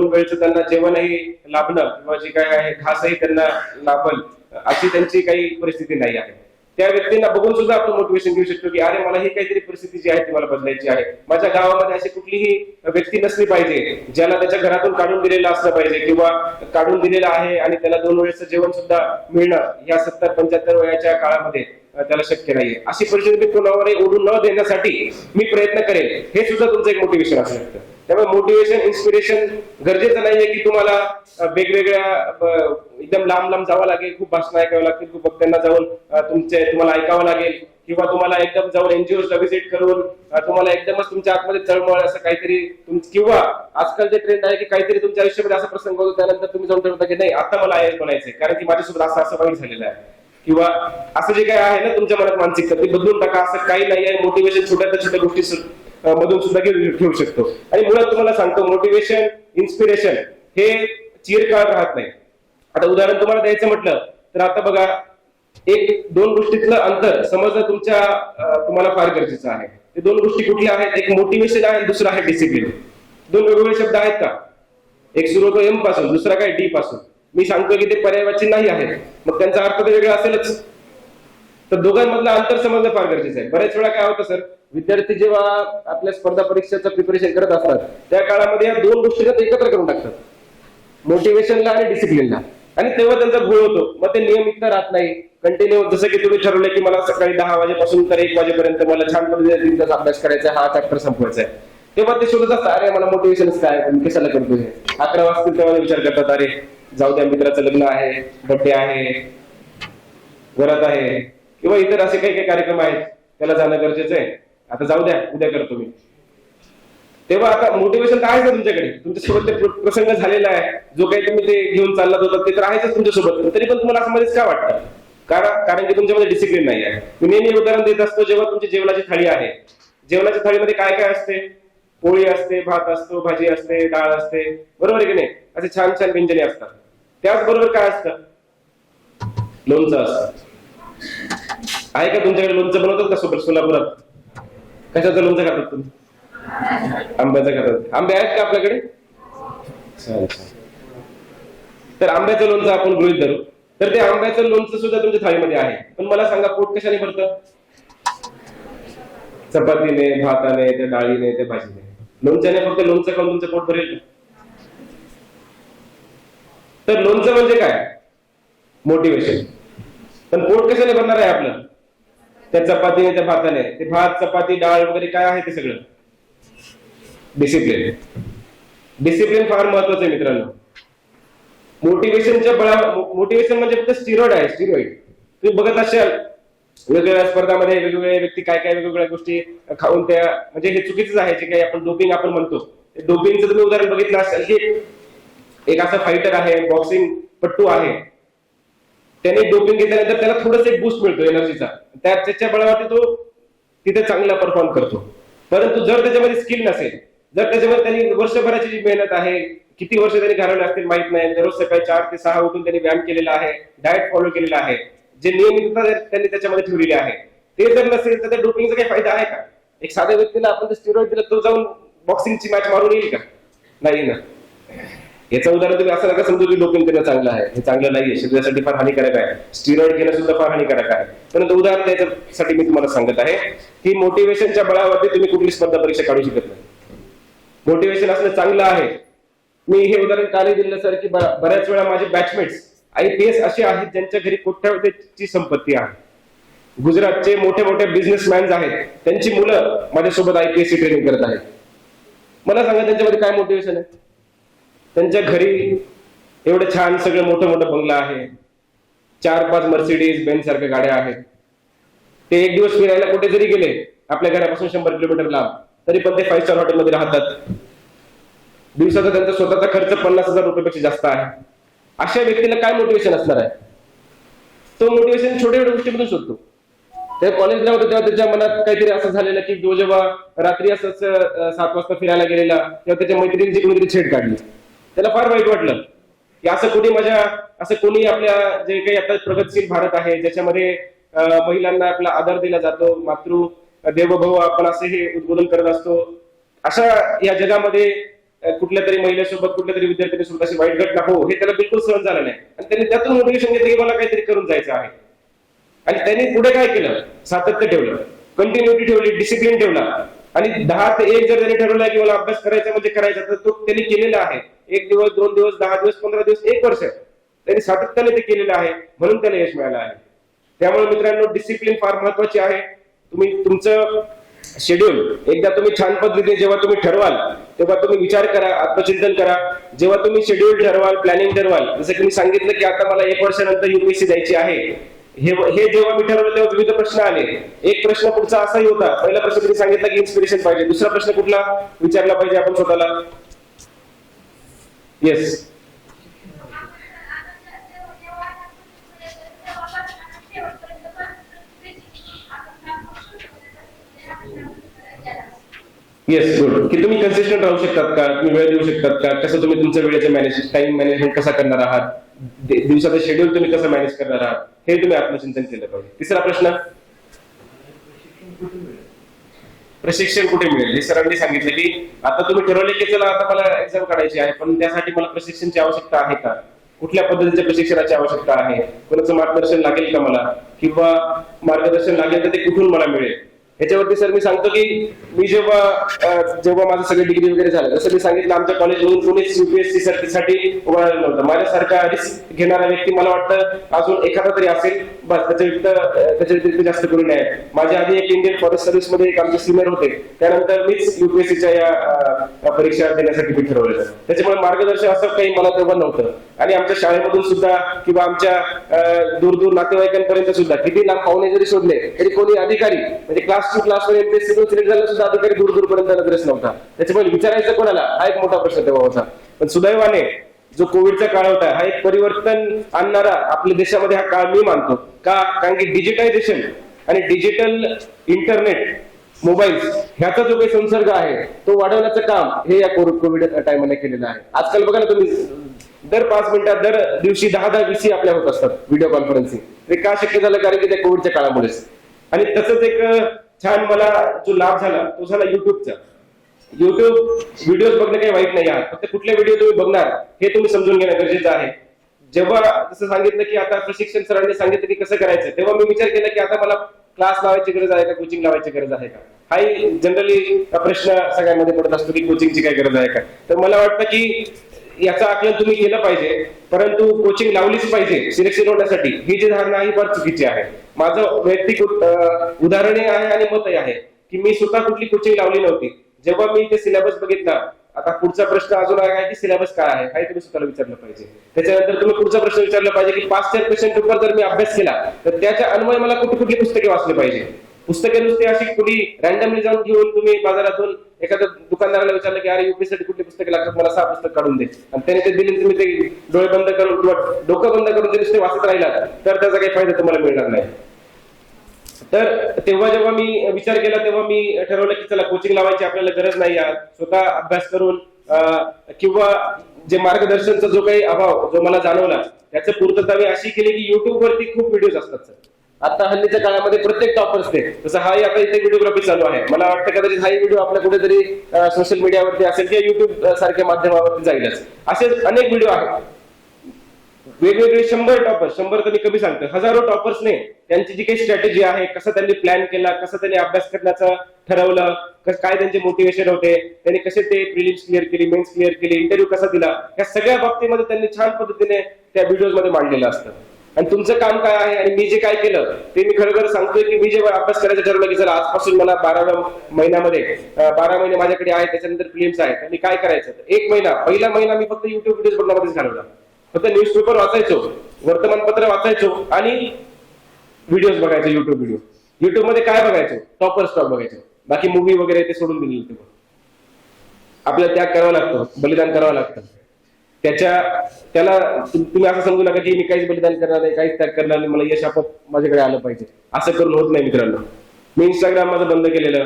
वेळचं त्यांना जेवणही लाभणं किंवा जे काय आहे घासही त्यांना लाभल अशी त्यांची काही परिस्थिती नाही आहे. त्या व्यक्तींना बघून सुद्धा आपण मोटिवेशन घेऊ शकतो की अरे मला ही काहीतरी परिस्थिती जी आहे ती मला बदलायची आहे. माझ्या गावामध्ये अशी कुठलीही व्यक्ती नसली पाहिजे ज्याला त्याच्या घरातून काढून दिलेलं असलं पाहिजे किंवा काढून दिलेलं आहे आणि त्याला 2 वेळेचं जेवण सुद्धा मिळणं या 70-75 वयाच्या काळामध्ये त्याला शक्य नाहीये. अशी परिस्थिती कोणावर ओढून न देण्यासाठी मी प्रयत्न करेल, हे सुद्धा तुमचं एक मोटिवेशन असू शकतं. त्यामुळे मोटिवेशन इन्स्पिरेशन गरजेचं नाहीये की तुम्हाला वेगवेगळ्या एकदम लांब जावं लागेल, खूप भाषण ऐकावं लागतील, खूप वक्त्यांना जाऊन तुम्हाला ऐकावं लागेल किंवा तुम्हाला एकदम जाऊन एनजीओला व्हिजिट करून तुम्हाला एकदमच तुमच्या आतमध्ये तळमळ असं काहीतरी किंवा आजकाल जे ट्रेंड आहे की काहीतरी तुमच्या आयुष्यामध्ये असा प्रसंग होतो त्यानंतर तुम्ही जाऊन ठरवता की नाही आता मला आयएस बनायचंय कारण की माझ्यासोबत असं वाईट झालेलं आहे किंवा असं जे काही आहे ना तुमच्या मनात मानसिकता ती बदलून टाका. असं काही नाही आहे. मोटिवेशन छोट्या गोष्टी मधून सुद्धा घेऊ शकतो. आणि मुळात तुम्हाला सांगतो मोटिवेशन इन्स्पिरेशन हे चिरकाळ राहत नाही. आता उदाहरण तुम्हाला द्यायचं म्हटलं तर आता बघा 1-2 गोष्टीतलं अंतर समजणं तुम्हाला फार गरजेचं आहे. ते 2 गोष्टी कुठल्या आहेत? एक मोटिवेशन आहे, दुसरा आहे डिसिप्लिन. 2 वेगवेगळे शब्द आहेत का? एक सुरू होतो एम पासून, दुसरा काय डी पासून. मी सांगतो की ते पर्यायवाची नाही आहेत, मग त्यांचा अर्थ तर वेगळा असेलच. तर दोघांमधलं अंतर समजणं फार गरजेचं आहे. बऱ्याच वेळा काय होतं सर, विद्यार्थी जेव्हा आपल्या स्पर्धा परीक्षेचं प्रिपरेशन करत असतात त्या काळामध्ये या दोन गोष्टींना ते एकत्र करून टाकतात, मोटिवेशनला आणि डिसिप्लिनला, आणि तेव्हा त्यांचा घोळ होतो. मग ते नियमितता राहत नाही. कंटिन्यू जसं की तुम्ही ठरवलं की मला सकाळी 10 वाजेपासून तर 1 वाजेपर्यंत मला छान पद्धतीने 3 तास अभ्यास करायचा, हा चॅप्टर संपवायचा आहे, तेव्हा ते शोधत असतात अरे मला मोटिवेशनच काय, मी कशाला करतो हे. 11 वाजतील तेव्हा विचार करतात अरे जाऊ द्या, मित्राचं लग्न आहे, बर्थडे आहे, घरात आहे, किंवा इतर असे काही काही कार्यक्रम आहेत त्याला जाणं गरजेचं आहे, आता जाऊ द्या उद्या करतो मी. तेव्हा आता मोटिवेशन तर आहेच ना तुमच्याकडे, तुमच्यासोबत ते प्रसंग झालेला आहे, जो काही तुम्ही ते घेऊन चाललात होता ते तर आहेच तुमच्यासोबत, तरी पण तुम्हाला असं मध्येच काय वाटतं? कारण की तुमच्यामध्ये डिसिप्लिन नाही आहे. मी नेहमी उदाहरण देत असतो, जेव्हा तुमची जेवणाची थाळी आहे, जेवणाच्या थाळीमध्ये काय काय असते? पोळी असते, भात असतो, भाजी असते, डाळ असते, बरोबर आहे की नाही? असे छान छान व्यंजने असतात. त्याचबरोबर काय असतं? लोणचं असतं. आहे का तुमच्याकडे लोणचं बनवतात का सोलापुरात? कशाचं लोणचं खातात तुम्ही? आंब्याचं खातात. आंबे आहेत का आपल्याकडे? छान छान. तर आंब्याचं लोणचं आपण गृहीत धरू, तर ते आंब्याचं लोणचं सुद्धा तुमच्या थाळीमध्ये आहे. पण मला सांगा पोट कशाने भरतं? चपातीने, भाताने, त्या डाळीने, त्या भाजीने. लोणच्याने फक्त लोणचं खाऊन तुमचं पोट भरेल? तर लोणचं म्हणजे काय? मोटिवेशन. पण पोट कशाने भरणार आहे आपलं? त्या चपातीने, त्या भाताने. ते भात, चपाती, डाळ वगैरे काय आहे ते सगळं? डिसिप्लिन. डिसिप्लिन फार महत्वाचं आहे मित्रांनो. मोटिवेशनच्या मोटिवेशन म्हणजे फक्त स्टिरॉइड आहे, स्टिरॉइड. तुम्ही बघत असाल वेगवेगळ्या स्पर्धामध्ये वेगवेगळे व्यक्ती काय काय वेगवेगळ्या गोष्टी खाऊन त्या, म्हणजे हे चुकीचंच आहे जे काही आपण डोपिंग आपण म्हणतो. डोपिंगचं तुम्ही उदाहरण बघितलं असेल की एक असा फायटर आहे, बॉक्सिंग पट्टू आहे, त्याने डोपिंग घेतल्यानंतर त्याला थोडंसं एक बूस्ट मिळतो एनर्जीचा, त्याच्या बळावरती तो तिथे चांगला परफॉर्म करतो. परंतु जर त्याच्यामध्ये स्किल नसेल, जर त्याच्यामध्ये त्यांनी वर्षभराची जी मेहनत आहे, किती वर्ष त्यांनी घालवले असतील माहित नाही, दररोज सकाळी 4 ते 6 उठून त्यांनी व्यायाम केलेला आहे, डाएट फॉलो केलेला आहे, जे नियमितता त्यांनी त्याच्यामध्ये ठेवलेली आहे, ते जर नसेल तर त्या डोपिंगचा काही फायदा आहे का? एक साध्या व्यक्तीला आपण स्टिरॉइड दिलं, तो जाऊन बॉक्सिंगची मॅच मारून येईल का? नाही ना. याचं उदाहरण तुम्ही असं नका समजू की डोपिंग करणं चांगलं आहे, हे चांगलं नाहीये, शरीरासाठी फार हानिकारक आहे. स्टिरॉइड घेणं सुद्धा फार हानिकारक आहे. परंतु उदाहरण द्यायसाठी मी तुम्हाला सांगत आहे की मोटिवेशनच्या बळावरती तुम्ही कुठली स्पर्धा परीक्षा काढू शकत नाही. मोटिवेशन असणं चांगलं आहे. मी हे उदाहरण काल दिलं सर की बऱ्याच वेळा माझे बॅचमेट्स IPS असे आहेत ज्यांच्या घरी कोट्यावधीची संपत्ती आहे. गुजरातचे मोठे मोठे बिझनेसमॅन आहेत, त्यांची मुलं माझ्यासोबत IPS ची ट्रेनिंग करत आहेत. मला सांगा त्यांच्यामध्ये काय मोटिवेशन आहे? त्यांच्या घरी एवढं छान सगळं मोठं मोठं बंगला आहे, 4-5 मर्सिडीज बेंज सारख्या गाड्या आहेत. ते एक दिवस फिरायला कुठे जरी गेले आपल्या घरापासून 100 किलोमीटर लांब, तरी पण ते 5 स्टार हॉटेलमध्ये राहतात. दिवसाचा त्यांचा स्वतःचा खर्च 50,000 रुपयापेक्षा जास्त आहे. अशा व्यक्तीला काय मोटिवेशन असणार आहे? तो मोटिवेशन छोट्या छोट्या गोष्टीमधून शोधतो. त्या कॉलेजला होतं तेव्हा त्याच्या मनात काहीतरी असं झालेलं की जो जेव्हा रात्री असंच 7 वाजता फिरायला गेलेला तेव्हा त्याच्या मैत्रिणीची कोणीतरी छेड काढली. त्याला फार वाईट वाटलं की असं कोणी आपल्या जे काही आता प्रगतशील भारत आहे ज्याच्यामध्ये महिलांना आपला आदर दिला जातो, मातृ देवभव आपण असे हे उद्बोधन करत असतो, अशा या जगामध्ये कुठल्या तरी महिलेसोबत कुठल्या तरी विद्यार्थ्यांसोबत अशी वाईट घटना हो, हे त्याला बिलकुल सहन झालं नाही. आणि त्यांनी त्यातून मोटिवेशन घेतलं की मला काहीतरी करून जायचं आहे. आणि त्यांनी पुढे काय केलं? सातत्य ठेवलं, कंटिन्युटी ठेवली, डिसिप्लिन ठेवला. आणि 10 ते 1 जर त्यांनी ठरवलं की मला अभ्यास करायचा म्हणजे करायचा, तर तो त्यांनी केलेला आहे. 1 दिवस, 2 दिवस, 10 दिवस, 15 दिवस, 1 वर्ष त्यांनी सातत्याने ते केलेलं आहे, म्हणून त्याला यश मिळालं आहे. त्यामुळे मित्रांनो डिसिप्लिन फार महत्वाची आहे. तुम्ही तुमचं शेड्यूल एकदा तुम्ही छान पद्धतीने जेव्हा तुम्ही ठरवाल तेव्हा तुम्ही विचार करा, आत्मचिंतन करा. जेव्हा तुम्ही शेड्यूल ठरवाल, प्लॅनिंग ठरवाल, जसं की मी सांगितलं की आता मला 1 वर्षानंतर UPSC द्यायची आहे, हे जेव्हा मी ठरवलं तेव्हा विविध प्रश्न आले. एक प्रश्न पुढचा असाही होता, पहिला प्रश्न तुम्ही सांगितला की इन्स्पिरेशन पाहिजे, दुसरा प्रश्न कुठला विचारला पाहिजे आपण स्वतःला? Yes, yes, good. की तुम्ही कन्सिस्टंट राहू शकतात का? तुम्ही वेळ देऊ शकतात का? कसं तुम्ही तुमच्या वेळेचं टाइम मॅनेजमेंट कसा करणार आहात? दिवसाचं शेड्यूल तुम्ही कसं मॅनेज करणार आहात? हे तुम्ही आत्मचिंतन केलं पाहिजे. तिसरा प्रश्न, प्रशिक्षण कुठे मिळेल? हे सरांनी सांगितलं की आता तुम्ही ठरवले की चला आता मला एक्झाम काढायची आहे, पण त्यासाठी मला प्रशिक्षणाची आवश्यकता आहे का? कुठल्या पद्धतीच्या प्रशिक्षणाची आवश्यकता आहे, कोणाचं मार्गदर्शन लागेल का मला, किंवा मार्गदर्शन लागेल तर ते कुठून मला मिळेल. याच्यावरती सर मी सांगतो की मी जेव्हा माझं सगळं डिग्री वगैरे झालं, जसं मी सांगितलं आमच्या कॉलेजमधून कोणीच UPSC साठी उभा राहिलं नव्हतं. माझ्यासारखा रिस्क घेणारा व्यक्ती मला वाटतं अजून एखादा तरी असेल, बस त्याच्या जास्त करून नाही. माझ्या आधी एक इंडियन फॉरेस्ट सर्व्हिस मध्ये एक आमचे सिनियर होते, त्यानंतर मीच UPSCच्या या परीक्षा देण्यासाठी मी ठरवलेलं. त्याच्यामुळे मार्गदर्शन असं काही मला तेव्हा नव्हतं. आणि आमच्या शाळेमधून सुद्धा किंवा आमच्या दूर नातेवाईकांपर्यंत सुद्धा किती लांब पाहुणे जरी शोधले तरी कोणी अधिकारी म्हणजे class two class MPSC select झाला सुद्धा अधिकारी दूरपर्यंत नजरेस नव्हता. त्याच्यामुळे विचारायचं कोणाला हा एक मोठा प्रश्न तेव्हा होता. पण सुदैवाने जो कोविडचा काळ होता हा एक परिवर्तन आणणारा आपल्या देशामध्ये हा काळ मी मानतो. कारण की डिजिटायझेशन आणि डिजिटल इंटरनेट मोबाईल ह्याचा जो काही संसर्ग आहे तो वाढवण्याचं काम हे या कोविड टाइममध्ये केलेलं आहे. आजकाल बघा ना तुम्ही, दर 5 मिनिटात दर दिवशी 10 VC आपल्या होत असतात व्हिडिओ कॉन्फरन्सिंग. ते का शक्य झालं? कारण की त्या कोविडच्या काळामुळेच. आणि तसंच एक छान मला जो लाभ झाला तो झाला युट्यूबचा. युट्यूब व्हिडिओ बघणं काही वाईट नाही आहे, फक्त कुठले व्हिडिओ तुम्ही बघणार हे तुम्ही समजून घेणं गरजेचं आहे. जेव्हा जसं सांगितलं की आता प्रशिक्षण सरांनी सांगितलं की कसं करायचं, तेव्हा मी विचार केला की आता मला क्लास लावायची गरज आहे का, कोचिंग लावायची गरज आहे का. हाही जनरली प्रश्न सगळ्यांमध्ये पडत असतो की कोचिंगची काय गरज आहे का. तर मला वाटतं की याचं आकलन तुम्ही केलं पाहिजे, परंतु कोचिंग लावलीच पाहिजे सिलेक्शन होण्यासाठी ही जी धारणा ही फार चुकीची आहे. माझं वैयक्तिक उदाहरण आहे आणि मतही आहे की मी स्वतः कुठली कोचिंग लावली नव्हती. जेव्हा मी ते सिलेबस बघितला, आता पुढचा प्रश्न अजून आहे की सिलेबस काय आहे हे तुम्ही स्वतःला विचारलं पाहिजे. त्याच्यानंतर तुम्ही पुढचा प्रश्न विचारला पाहिजे की पास्ट क्वेश्चन पेपर जर मी अभ्यास केला तर त्याच्या अन्वये मला कुठली पुस्तके वाचली पाहिजे. पुस्तके नुसती अशी कुठली रॅन्डमली जाऊन घेऊन तुम्ही बाजारातून एखाद्या दुकानदाराला विचारलं की अरे UPSC साठी कुठली पुस्तके लागतात, मला 6 पुस्तक काढून दे, आणि त्याने ते दिली, तुम्ही ते डोळे बंद करून किंवा डोकं बंद करून ते नुसते वाचत राहिला तर त्याचा काही फायदा तुम्हाला मिळणार नाही. तर तेव्हा जेव्हा मी विचार केला तेव्हा मी ठरवलं की चला कोचिंग लावायची आपल्याला गरज नाही आहे. स्वतः अभ्यास करून किंवा जे मार्गदर्शनचा जो काही अभाव जो मला जाणवला त्याचं पूर्तता मी अशी केली की युट्यूब वरती खूप व्हिडिओज असतात सर. आता हल्लीच्या काळामध्ये प्रत्येक टॉपर्स ते तसं हाही आता इथे व्हिडिओग्राफी चालू आहे. मला वाटतं कदाचित हाही व्हिडिओ आपल्या कुठेतरी सोशल मीडियावरती असेल किंवा युट्यूब सारख्या माध्यमावरती जाईलच. असे अनेक व्हिडिओ आहेत, वेगवेगळे 100 टॉपर्स, 100 तर मी कमी सांगतो, हजारो टॉपर्सने त्यांची जी काही स्ट्रॅटेजी आहे, कसं त्यांनी प्लॅन केला, कसं त्यांनी अभ्यास करण्याचं ठरवलं, काय त्यांचे मोटिवेशन होते, त्यांनी कसे ते प्रिलिम्स क्लिअर केली, मेन्स क्लिअर केली, इंटरव्ह्यू कसा दिला, या सगळ्या बाबतीमध्ये त्यांनी छान पद्धतीने त्या व्हिडिओज मध्ये मांडलेलं असतं. आणि तुमचं काम काय आहे आणि मी जे काय केलं ते मी खरं सांगतोय की मी जेव्हा अभ्यास करायचं ठरवलं की चला आजपासून मला 12व्या महिन्यामध्ये 12 महिने माझ्याकडे आहेत, त्याच्यानंतर फिल्म्स आहेत, तर मी काय करायचं, पहिला महिना मी फक्त युट्यूब व्हिडिओज बघण्यामध्येच घालवला. फक्त न्यूजपेपर वाचायचो, वर्तमानपत्र वाचायचो आणि व्हिडिओज बघायचो. युट्यूब मध्ये काय बघायचो, टॉपर स्टॉक बघायचो, बाकी मूवी वगैरे ते सोडून दिली. आपल्याला त्याग करावा लागतो, बलिदान करावं लागतं. त्याला तुम्ही असं समजू नका की मी काहीच बलिदान करणार नाही, काहीच त्याग करणार नाही, मला यश आपोआप माझ्याकडे आलं पाहिजे, असं करून होत नाही मित्रांनो. मी इंस्टाग्राम माझं बंद केलेलं,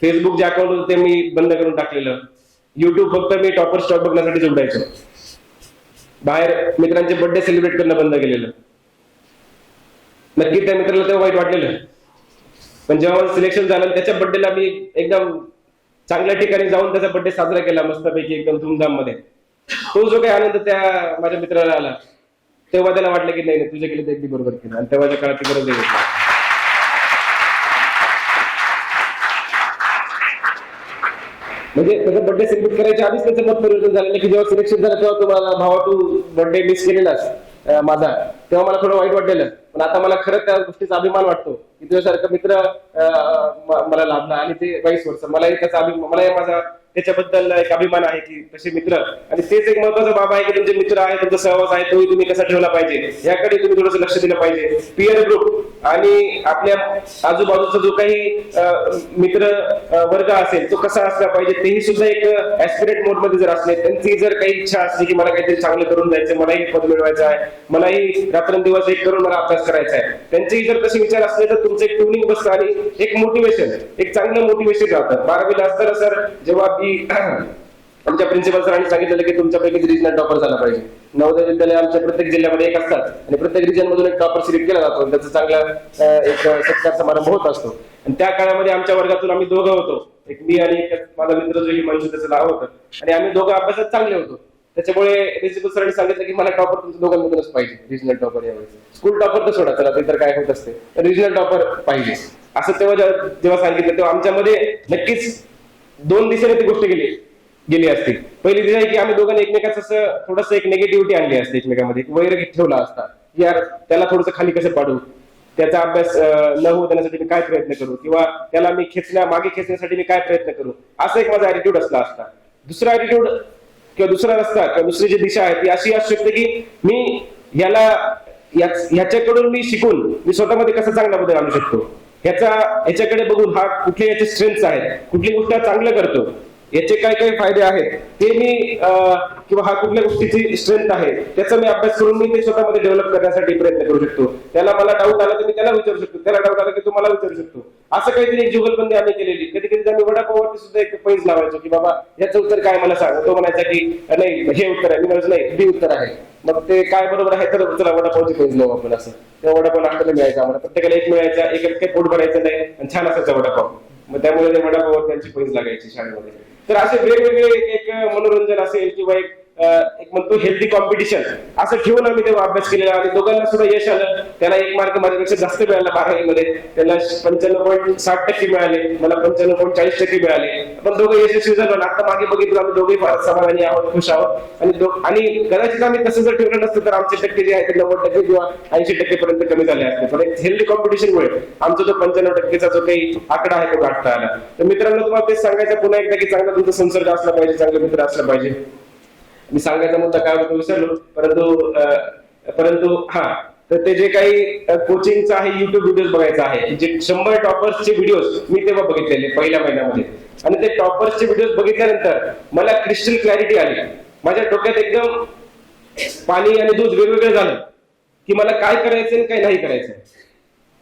फेसबुक जे अकाउंट होतं ते मी बंद करून टाकलेलं, युट्यूब फक्त मी टॉपर स्टॉक बघण्यासाठी जोडायचो, बाहेर मित्रांचे बर्थडे सेलिब्रेट करणं बंद केलेलं. नक्की त्या मित्राला तेव्हा वाईट वाटलेलं, पण जेव्हा माझं सिलेक्शन झालं त्याच्या बर्थडेला मी एकदम चांगल्या ठिकाणी जाऊन त्याचा बर्थडे साजरा केला मस्तपैकी एकदम धूमधाम मध्ये. तो जो काही आनंद त्या माझ्या मित्राला आला तेव्हा त्याला वाटलं की नाही तुझ्या केलं ते अगदी बरोबर केलं, आणि तेव्हाच्या काळात ती गरज आहे. म्हणजे त्याचा बर्थडे सेलिब्रेट करायच्या आधीच त्याचं मत परिवर्तन झालेलं की जेव्हा सिलेक्शन झालं तेव्हा तुम्हाला भावा तू बर्थडे मिस केलेलास माझा, तेव्हा मला थोडं वाईट वाटलेलं. पण आता मला खरंच त्या गोष्टीचा अभिमान वाटतो की तुझ्यासारखा मित्र मला लाभला, आणि ते वाईस वर्ष मलाही त्याचा अभिमान, मलाही माझा त्याच्याबद्दल एक अभिमान आहे की तसे मित्र. आणि तेच एक महत्वाचा बाब आहे की तुमचे मित्र आहे, तुमचा सहवास आहे, तोही तुम्ही कसा ठेवला पाहिजे याकडे तुम्ही थोडंसं लक्ष दिलं पाहिजे. पियर ग्रुप आणि आपल्या आजूबाजूचा जो काही मित्र वर्ग असेल तो कसा असला पाहिजे तेही सुद्धा एक ऍस्पिरेट मोड मध्ये जर असले, त्यांची जर काही इच्छा असली की मला काहीतरी चांगलं करून जायचं, मलाही पद मिळवायचं आहे, मलाही रात्रंदिवस एक करून मला अभ्यास करायचा आहे, त्यांचेही जर तसे विचार असले तर तुमचं एक ट्युनिंग बसतं आणि एक मोटिवेशन, एक चांगलं मोटिवेशन राहतं. 12वीला असताना सर जेव्हा आमच्या प्रिन्सिपल सरांनी सांगितलेलं की तुमच्यापैकी रिजनल टॉपर झाला पाहिजे. नवोदय विद्यालय आमच्या प्रत्येक जिल्ह्यामध्ये एक असतात आणि प्रत्येक रिजन मधून एक टॉपर सिलेक्ट केला जातो, त्याचा चांगला एक सत्कार समारंभ होत असतो. आणि त्या काळामध्ये आमच्या वर्गातून आम्ही दोघं होतो, एक मी आणि एक माझा मित्र जो हिमांशू त्याचं नाव होतं, आणि आम्ही दोघं अभ्यासात चांगले होतो. त्याच्यामुळे प्रिन्सिपल सरांनी सांगितलं की मला टॉपर तुमच्या दोघांमधूनच पाहिजे, रिजनल टॉपर यावेळेस. स्कूल टॉपर तर सोडा, चला ते तर काय होत असते, रिजनल टॉपर पाहिजे असं तेव्हा जेव्हा सांगितलं तेव्हा आमच्यामध्ये नक्कीच दोन दिशेने ती गोष्ट गेली असती. पहिली दिशा आहे की आम्ही दोघांनी एकमेकाचं असं थोडंसं एक निगेटिव्हिटी आणली असते एकमेकांमध्ये, वैर ठेवला असता, यार त्याला थोडंसं खाली कसं पाडू, त्याचा अभ्यास न होऊ देण्यासाठी मी काय प्रयत्न करू, किंवा त्याला मी मागे खेचण्यासाठी मी काय प्रयत्न करू, असा एक माझा ऍटिट्यूड असला असता. दुसरा ऍटिट्यूड किंवा दुसरा रस्ता किंवा दुसरी जी दिशा आहे ती अशी असू शकते की मी ह्याच्याकडून मी शिकून मी स्वतःमध्ये कसा चांगला बदल आणू शकतो, ह्याच्याकडे बघून हा कुठले याचे स्ट्रेंथ्स आहेत, कुठली गोष्ट चांगलं करतो, याचे काय काय फायदे आहेत ते मी किंवा हा कुठल्या गोष्टीची स्ट्रेंथ आहे त्याचा मी अभ्यास करून मी ते स्वतःमध्ये डेव्हलप करण्यासाठी प्रयत्न करू शकतो. त्याला मला डाऊट आला तर मी त्याला विचारू शकतो, त्याला डाऊट आला की तो मला विचारू शकतो. असं काहीतरी एक जुगलबंदी आम्ही केलेली. कधी कधी आम्ही वडापावरती सुद्धा एक पैज लावायचो की बाबा याचं उत्तर काय मला सांग, तो म्हणायचा की नाही हे उत्तर आहे, मी म्हणायचं नाही बी उत्तर आहे. मग ते काय बरोबर आहे तर चला वडापावची पैज लावू आपण असं. तेव्हा वडापाव नाश्त्याला मिळायचा आम्हाला, प्रत्येकाला एक मिळायचा, एक काही पोट भरायचं नाही आणि छान असायचा वडापाव. मग त्यामुळे ते वडापाववर त्यांची पैज लागायची शाळेमध्ये. तर असे वेगवेगळे एक मनोरंजन असेल किंवा एक म्हणतो हेल्दी कॉम्पिटिशन असं ठेवून आम्ही तेव्हा अभ्यास केलेला आणि दोघांना सुद्धा यश आलं. त्याला 1 मार्क माझ्यापेक्षा जास्त मिळाला 12वीमध्ये, त्याला 95.60% मिळाले, मला 95.40% मिळाले. आपण दोघं यशस्वी झालो. आता मागे बघितलं आम्ही दोघे फार समाधानी आहोत, खुश आहोत. आणि कदाचित आम्ही तसं जर ठेवलं नसतं तर आमचे टक्के जे आहेत ते 90% किंवा 80% पर्यंत कमी झाले असते. पण हेल्दी कॉम्पिटिशनमुळे आमचा जो 95% जो काही आकडा आहे तो गाठता आला. तर मित्रांनो तुम्हाला तेच सांगायचं पुन्हा एकदा की चांगला तुमचा संसर्ग असला पाहिजे, चांगले मित्र असला पाहिजे. मी सांगायचा मुद्दा काय होतो विसरलो, परंतु हा तर ते जे काही कोचिंगचं आहे युट्यूब व्हिडिओज बघायचं आहे, जे 100 टॉपर्सचे व्हिडिओज मी तेव्हा बघितलेले पहिल्या महिन्यामध्ये. आणि ते टॉपर्सचे व्हिडिओज बघितल्यानंतर मला क्रिस्टल क्लॅरिटी आली. माझ्या डोक्यात एकदम पाणी आणि दूध वेगवेगळं झालं की मला काय करायचं आणि काय नाही करायचं.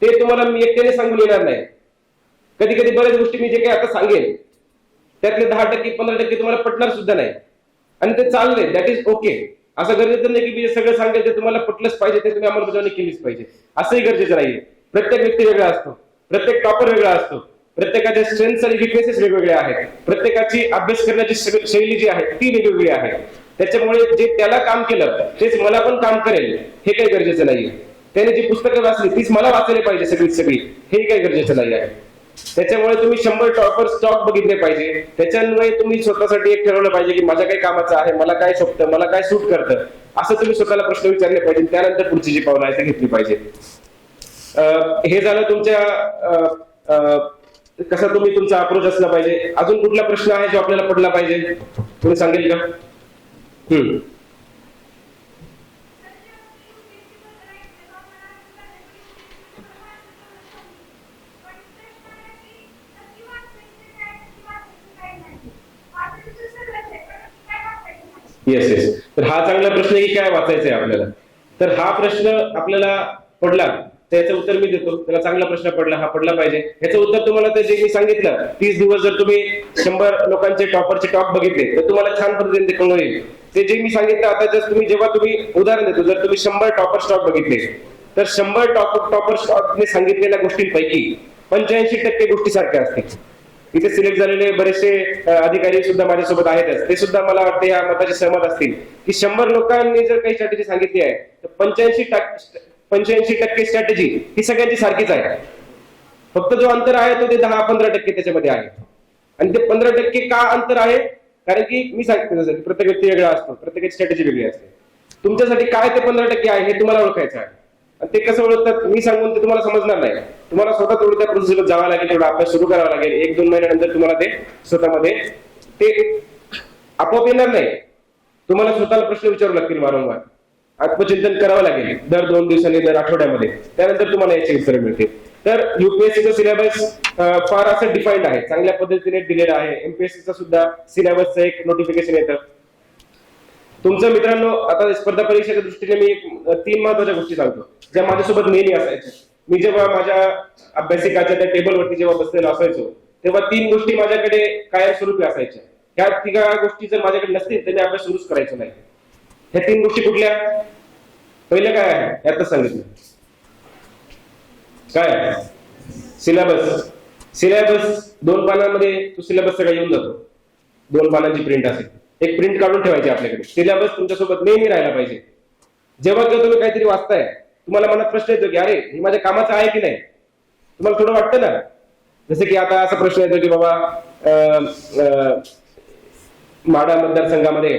ते तुम्हाला मी एकट्याने सांगून येणार नाही. कधी कधी बऱ्याच गोष्टी मी जे काही आता सांगेन त्यातले 10% 15% तुम्हाला पटणार सुद्धा नाही. आणि ते चाललंय, दॅट इज ओके. असं गरजेचं नाही की मी सगळं सांगेल ते तुम्हाला पटलंच पाहिजे, ते तुम्ही अंमलबजावणी केलीच पाहिजे, असंही गरजेचं नाहीये. प्रत्येक व्यक्ती वेगळा असतो, प्रत्येक टॉपर वेगळा असतो, प्रत्येकाच्या स्ट्रेंथ्स आणि विकनेसेस वेगवेगळ्या आहेत, प्रत्येकाची अभ्यास करण्याची शैली जी आहे ती वेगवेगळी आहे. त्याच्यामुळे जे त्याला काम केलं तेच मला पण काम करेल हे काही गरजेचं नाहीये. त्याने जी पुस्तकं वाचली तीच मला वाचायला पाहिजे सगळी हे काही गरजेचं नाही आहे. त्याच्यामुळे तुम्ही 100 टॉपर स्टॉक बघितले पाहिजे. त्याच्यामुळे तुम्ही स्वतःसाठी एक ठरवलं पाहिजे की माझ्या काय कामाचं आहे, मला काय शोभतं, मला काय सूट करतं, असं तुम्ही स्वतःला प्रश्न विचारले पाहिजे. त्यानंतर पुढची जी पावलं आहे ती घेतली पाहिजे. हे झालं तुमच्या कसा तुम्ही तुमचा अप्रोच असला पाहिजे. अजून कुठला प्रश्न आहे जो आपल्याला पडला पाहिजे, तुम्ही सांगेल का? येस. तर हा चांगला प्रश्न आहे की काय वाचायचंय आपल्याला. तर हा प्रश्न आपल्याला पडला त्याचं उत्तर मी देतो. त्याला चांगला प्रश्न पडला, हा पडला पाहिजे. ह्याचं उत्तर तुम्हाला ते जे मी सांगितलं 30 दिवस जर तुम्ही 100 लोकांचे टॉपरचे टॉक बघितले तर तुम्हाला छान पद्धतीने ते कळून येईल. ते जे मी सांगितलं आता जर तुम्ही उदाहरण देतो, जर तुम्ही 100 टॉपर स्टॉक बघितले तर 100 टॉपर स्टॉकने सांगितलेल्या गोष्टींपैकी 85% गोष्टी सारख्या असतील. इथे सिलेक्ट झालेले बरेचसे अधिकारी सुद्धा माझ्यासोबत आहेतच. ते सुद्धा मला वाटते या मताचे सहमत असतील की 100 लोकांनी जर काही स्ट्रॅटेजी सांगितली आहे तर 85% स्ट्रॅटेजी ही सगळ्यांची सारखीच आहे. फक्त जो अंतर आहे तो ते 10-15% त्याच्यामध्ये आहे. आणि ते 15% का अंतर आहे? कारण की मी सांगतो जसं की प्रत्येक व्यक्ती वेगळा असतो, प्रत्येकाची स्ट्रॅटेजी वेगळी असते. तुमच्यासाठी काय ते 15% आहे हे तुम्हाला ओळखायचं आहे. आणि ते कसं ओळखतात मी सांगून ते तुम्हाला समजणार नाही. तुम्हाला स्वतः थोडं त्या प्रोसेसवर जावं लागेल, तेवढा अभ्यास सुरू करावा लागेल. 1-2 महिन्यानंतर तुम्हाला ते स्वतःमध्ये ते आपोआप येणार नाही. तुम्हाला स्वतःला प्रश्न विचारावे लागतील, वारंवार आत्मचिंतन करावं लागेल, दर 2 दिवसांनी, दर आठवड्यामध्ये. त्यानंतर तुम्हाला याची उत्तरं मिळतील. तर युपीएससीचा सिलेबस फार असं डिफाईन्ड आहे, चांगल्या पद्धतीने दिलेला आहे. एमपीएससीचा सुद्धा सिलेबसचं एक नोटिफिकेशन येतं. तुमचं मित्रांनो आता स्पर्धा परीक्षेच्या दृष्टीने मी 3 महत्वाच्या गोष्टी सांगतो ज्या माझ्यासोबत नेहमी असायच्या. मी जेव्हा माझ्या अभ्यासिकाच्या त्या टेबलवरती जेव्हा बसलेलो असायचो तेव्हा 3 गोष्टी माझ्याकडे कायमस्वरूपी असायच्या. ह्या 3 गोष्टी जर माझ्याकडे नसतील तर मी अभ्यास सुरूच करायचो नाही. ह्या 3 गोष्टी कुठल्या? पहिलं काय आहे यातच सांगितलं. काय? सिलेबस 2 पानांमध्ये तो सिलेबस सगळा येऊन जातो. 2 पानांची प्रिंट असेल. एक प्रिंट काढून ठेवायची आपल्याकडे. सिलेबस तुमच्यासोबत नेहमी राहायला पाहिजे. जेव्हा केव्हा तुम्ही काहीतरी वाचताय, तुम्हाला मनात प्रश्न येतो की अरे हे माझ्या कामाचं आहे की नाही, तुम्हाला थोडं वाटतं ना. जसं की आता असा प्रश्न येतो की बाबा माढा मतदारसंघामध्ये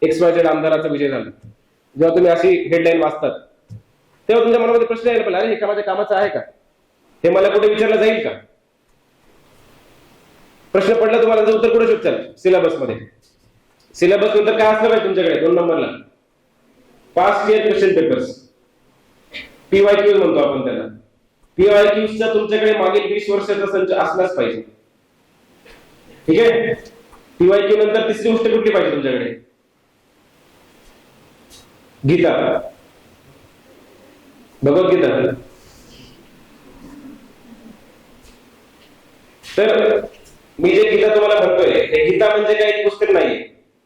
XYZ आमदाराचा विजय झाला. जेव्हा तुम्ही अशी हेडलाईन वाचतात तेव्हा तुमच्या मनामध्ये प्रश्न यायला पाहिजे, अरे हे माझ्या कामाचं आहे का, हे मला कुठे विचारलं जाईल का. प्रश्न पडला तुम्हाला त्याचं उत्तर कुठे शोधचाल, सिलेबस मध्ये. सिलेबस नंतर काय असलं पाहिजे तुमच्याकडे 2 नंबरला, past year question papers, PYQ म्हणतो आपण त्याला. PYQ चा तुमच्याकडे मागील 20 वर्षाचा संच असलाच पाहिजे. ठीक आहे. PYQ नंतर तिसरी गोष्ट कुठली पाहिजे तुमच्याकडे, गीता, भगवद्गीता. तर मी जे गीता तुम्हाला म्हणतोय, हे गीता म्हणजे काही एक पुस्तक नाहीये,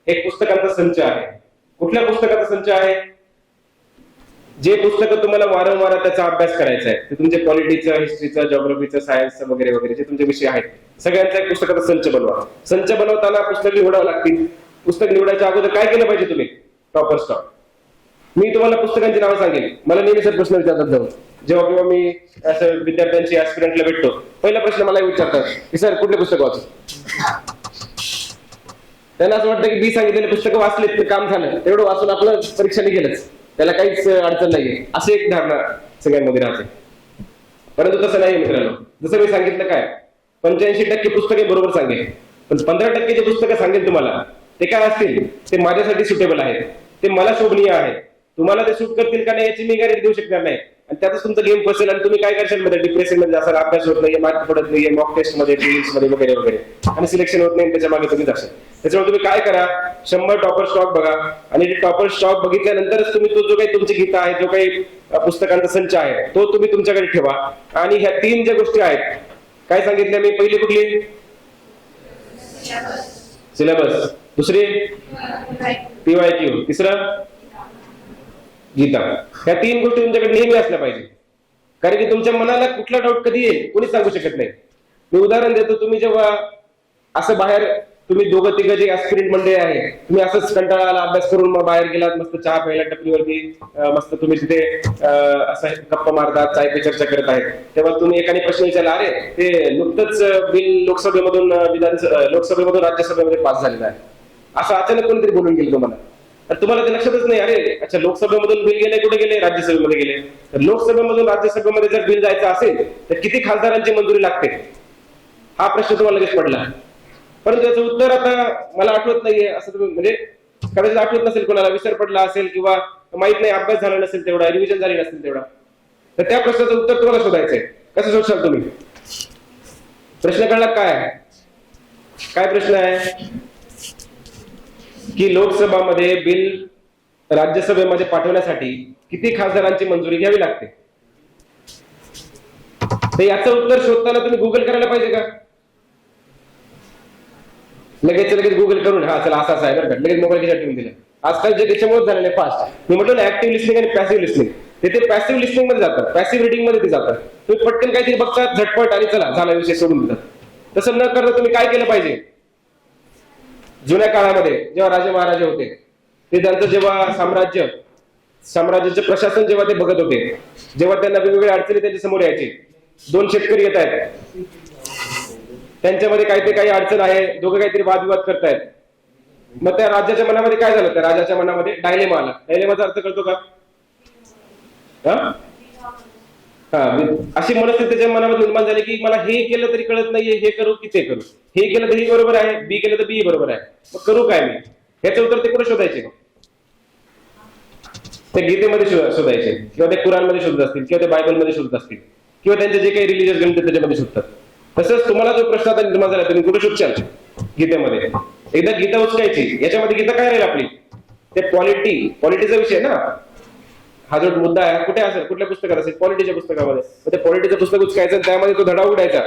एक पुस्तकांचा संच आहे. कुठल्या पुस्तकाचा संच आहे, जे पुस्तक तुम्हाला वारंवार त्याचा अभ्यास करायचा आहे, ते तुमचे पॉलिटिक्सचा, हिस्ट्रीचा, जिओग्राफीचा, सायन्सचा वगैरे वगैरे जे तुमचे विषय आहेत, सगळ्यांचा एक पुस्तकाचा संच बनवा. संच बनवताना पुस्तक निवडावं लागतील. पुस्तक निवडायच्या अगोदर काय केलं पाहिजे तुम्ही, टॉपर स्टॉक. मी तुम्हाला पुस्तकांची नावं सांगेल. मला नेहमी सर प्रश्न विचारतात जाऊन, जेव्हा केव्हा मी असं विद्यार्थ्यांशी ऍस्पिरंटला भेटतो, पहिला प्रश्न मला विचारतात की सर कुठले पुस्तक वाचू. त्यांना असं वाटतं की मी सांगितलेले पुस्तकं वाचलेत तर काम झालं, तेवढं वाचून आपलं परीक्षा निघेलच, त्याला काहीच अडचण नाहीये, अशी एक धारणा सगळ्यांमध्ये राहते. परंतु तसं नाही मित्रांनो. जसं मी सांगितलं काय, 85% पुस्तके बरोबर सांगेल, पण 15% जे पुस्तकं सांगेल तुम्हाला ते काय असतील, ते माझ्यासाठी सुटेबल आहेत, ते मला शोभनीय आहेत. तुम्हाला ते सूट करतील का नाही याची मी गॅरंटी देऊ शकणार नाही. आणि त्यातच तुमचं गेम फसेल आणि तुम्ही काय करशाल मध्ये, डिप्रेशन मध्ये जासाल, अभ्यास होत नाहीये, मार्क पडत नाहीये, मॉक टेस्ट मध्ये, प्रिलिम्स मध्ये वगैरे वगैरे, आणि सिलेक्शन होत नाही, त्याच्या मागे तुम्ही जाशाल. त्याच्यामुळे तुम्ही काय करा, 100 टॉपर स्टॉक बघा, आणि ते टॉपर स्टॉक बघितल्यानंतरच तुम्ही तो जो काही तुमची गीता आहे, जो काही पुस्तकांचा संच आहे, तो तुम्ही तुमच्याकडे ठेवा. आणि ह्या 3 ज्या गोष्टी आहेत, काय सांगितल्या मी, पहिली कुठली, सिलेबस, दुसरी PYQ, तिसरं गीता. ह्या 3 गोष्टी तुमच्याकडे नेहमी असल्या पाहिजे. कारण की तुमच्या मनाला कुठला डाऊट कधी येईल कोणीच सांगू शकत नाही. मी उदाहरण देतो, तुम्ही जेव्हा असं बाहेर, तुम्ही दोघं तिघं जे ऍस्पिरंट मंडळी आहे, तुम्ही असंच कंटाळाला अभ्यास करून मग बाहेर गेलात, मस्त चहा प्यायला टपरीवरती, मस्त तुम्ही तिथे असं गप्पा मारतात, चाय पे चर्चा करत आहेत, तेव्हा तुम्ही एकाने प्रश्न विचारला, अरे ते नुकतंच बिल लोकसभेमधून लोकसभेमधून राज्यसभेमध्ये पास झालेलं आहे, असं अचानक कोणीतरी बोलून गेलं तुम्हाला. तर तुम्हाला ते लक्षातच नाही, अरे अच्छा लोकसभेमधून बिल गेले, कुठे गेले, राज्यसभेमध्ये गेले. तर लोकसभेमधून राज्यसभेमध्ये जर बिल जायचं असेल तर किती खासदारांची मंजुरी लागते, हा प्रश्न तुम्हाला लगेच पडला. परंतु याचं उत्तर आता मला आठवत नाहीये, असं तुम्ही म्हणजे कदाचित आठवत नसेल, कोणाला विसर पडला असेल किंवा माहित नाही, अभ्यास झाला नसेल तेवढा, रिव्हिजन झाली नसेल तेवढा, तर त्या प्रश्नाचं उत्तर तुम्हाला शोधायचंय. कसं शोधशाल तुम्ही, प्रश्न कळला काय, काय प्रश्न आहे की लोकसभामध्ये बिल राज्यसभेमध्ये पाठवण्यासाठी किती खासदारांची मंजुरी घ्यावी लागते. तर याचं उत्तर शोधताना तुम्ही गुगल करायला पाहिजे का, लगेच गुगल करून हा चला असं आहे बरं का, लगेच मोबाईल खिशात ठेवून दिलं. आजकाल जे त्याच्यामुळे झालेलं फास्ट, मी म्हटलं ना ऍक्टिव्ह लिस्निंग आणि पॅसिव्ह लिस्निंग, ते पॅसिव्ह लिस्निंग मध्ये जातात, पॅसिव्ह रिडिंग मध्ये ते जातात. तुम्ही पटकन काहीतरी बघतात, झटपट आणि चला झाला विषय सोडून देतात. तसं न करता तुम्ही काय केलं पाहिजे, जुन्या काळामध्ये जेव्हा राजे महाराजे होते, ते त्यांचं जेव्हा साम्राज्याचं प्रशासन जेव्हा ते बघत होते, जेव्हा त्यांना वेगवेगळ्या अडचणी त्यांच्या समोर यायचे, 2 शेतकरी येत आहेत, त्यांच्यामध्ये काही अडचण आहे, दोघं काहीतरी वादविवाद करतायत, मग त्या राज्याच्या मनामध्ये काय झालं, त्या राजाच्या मनामध्ये डायलेमा आला. डायलेमाचा अर्थ कळतो का, अशी मनस्थिती त्याच्या मनामध्ये निर्माण झाली की मला हे केलं तरी कळत नाहीये, हे करू की ते करू, हे केलं तरी बरोबर आहे, बी केलं तर बी बरोबर आहे, मग करू काय मी. ह्याचं उत्तर ते कुठे शोधायचे, ते गीतेमध्ये शोधायचे, किंवा ते कुराणमध्ये शोधत असतील, किंवा ते बायबलमध्ये शोधत असतील, किंवा त्यांचे जे काही रिलीजियस ग्रंथ त्याच्यामध्ये शोधतात. तसंच तुम्हाला जो प्रश्न आता निर्माण झाला तुम्ही कुठे शोधशाल, गीतेमध्ये. एकदा गीता उचकायची, याच्यामध्ये गीता काय राहील आपली, ते पॉलिटीचा विषय ना, हा जो मुद्दा आहे कुठे असेल, कुठल्या पुस्तकात असेल, पॉलिटीच्या पुस्तकामध्ये. ते पॉलिटीचं पुस्तक उचकायचं, त्यामध्ये तो धडा उघडायचा,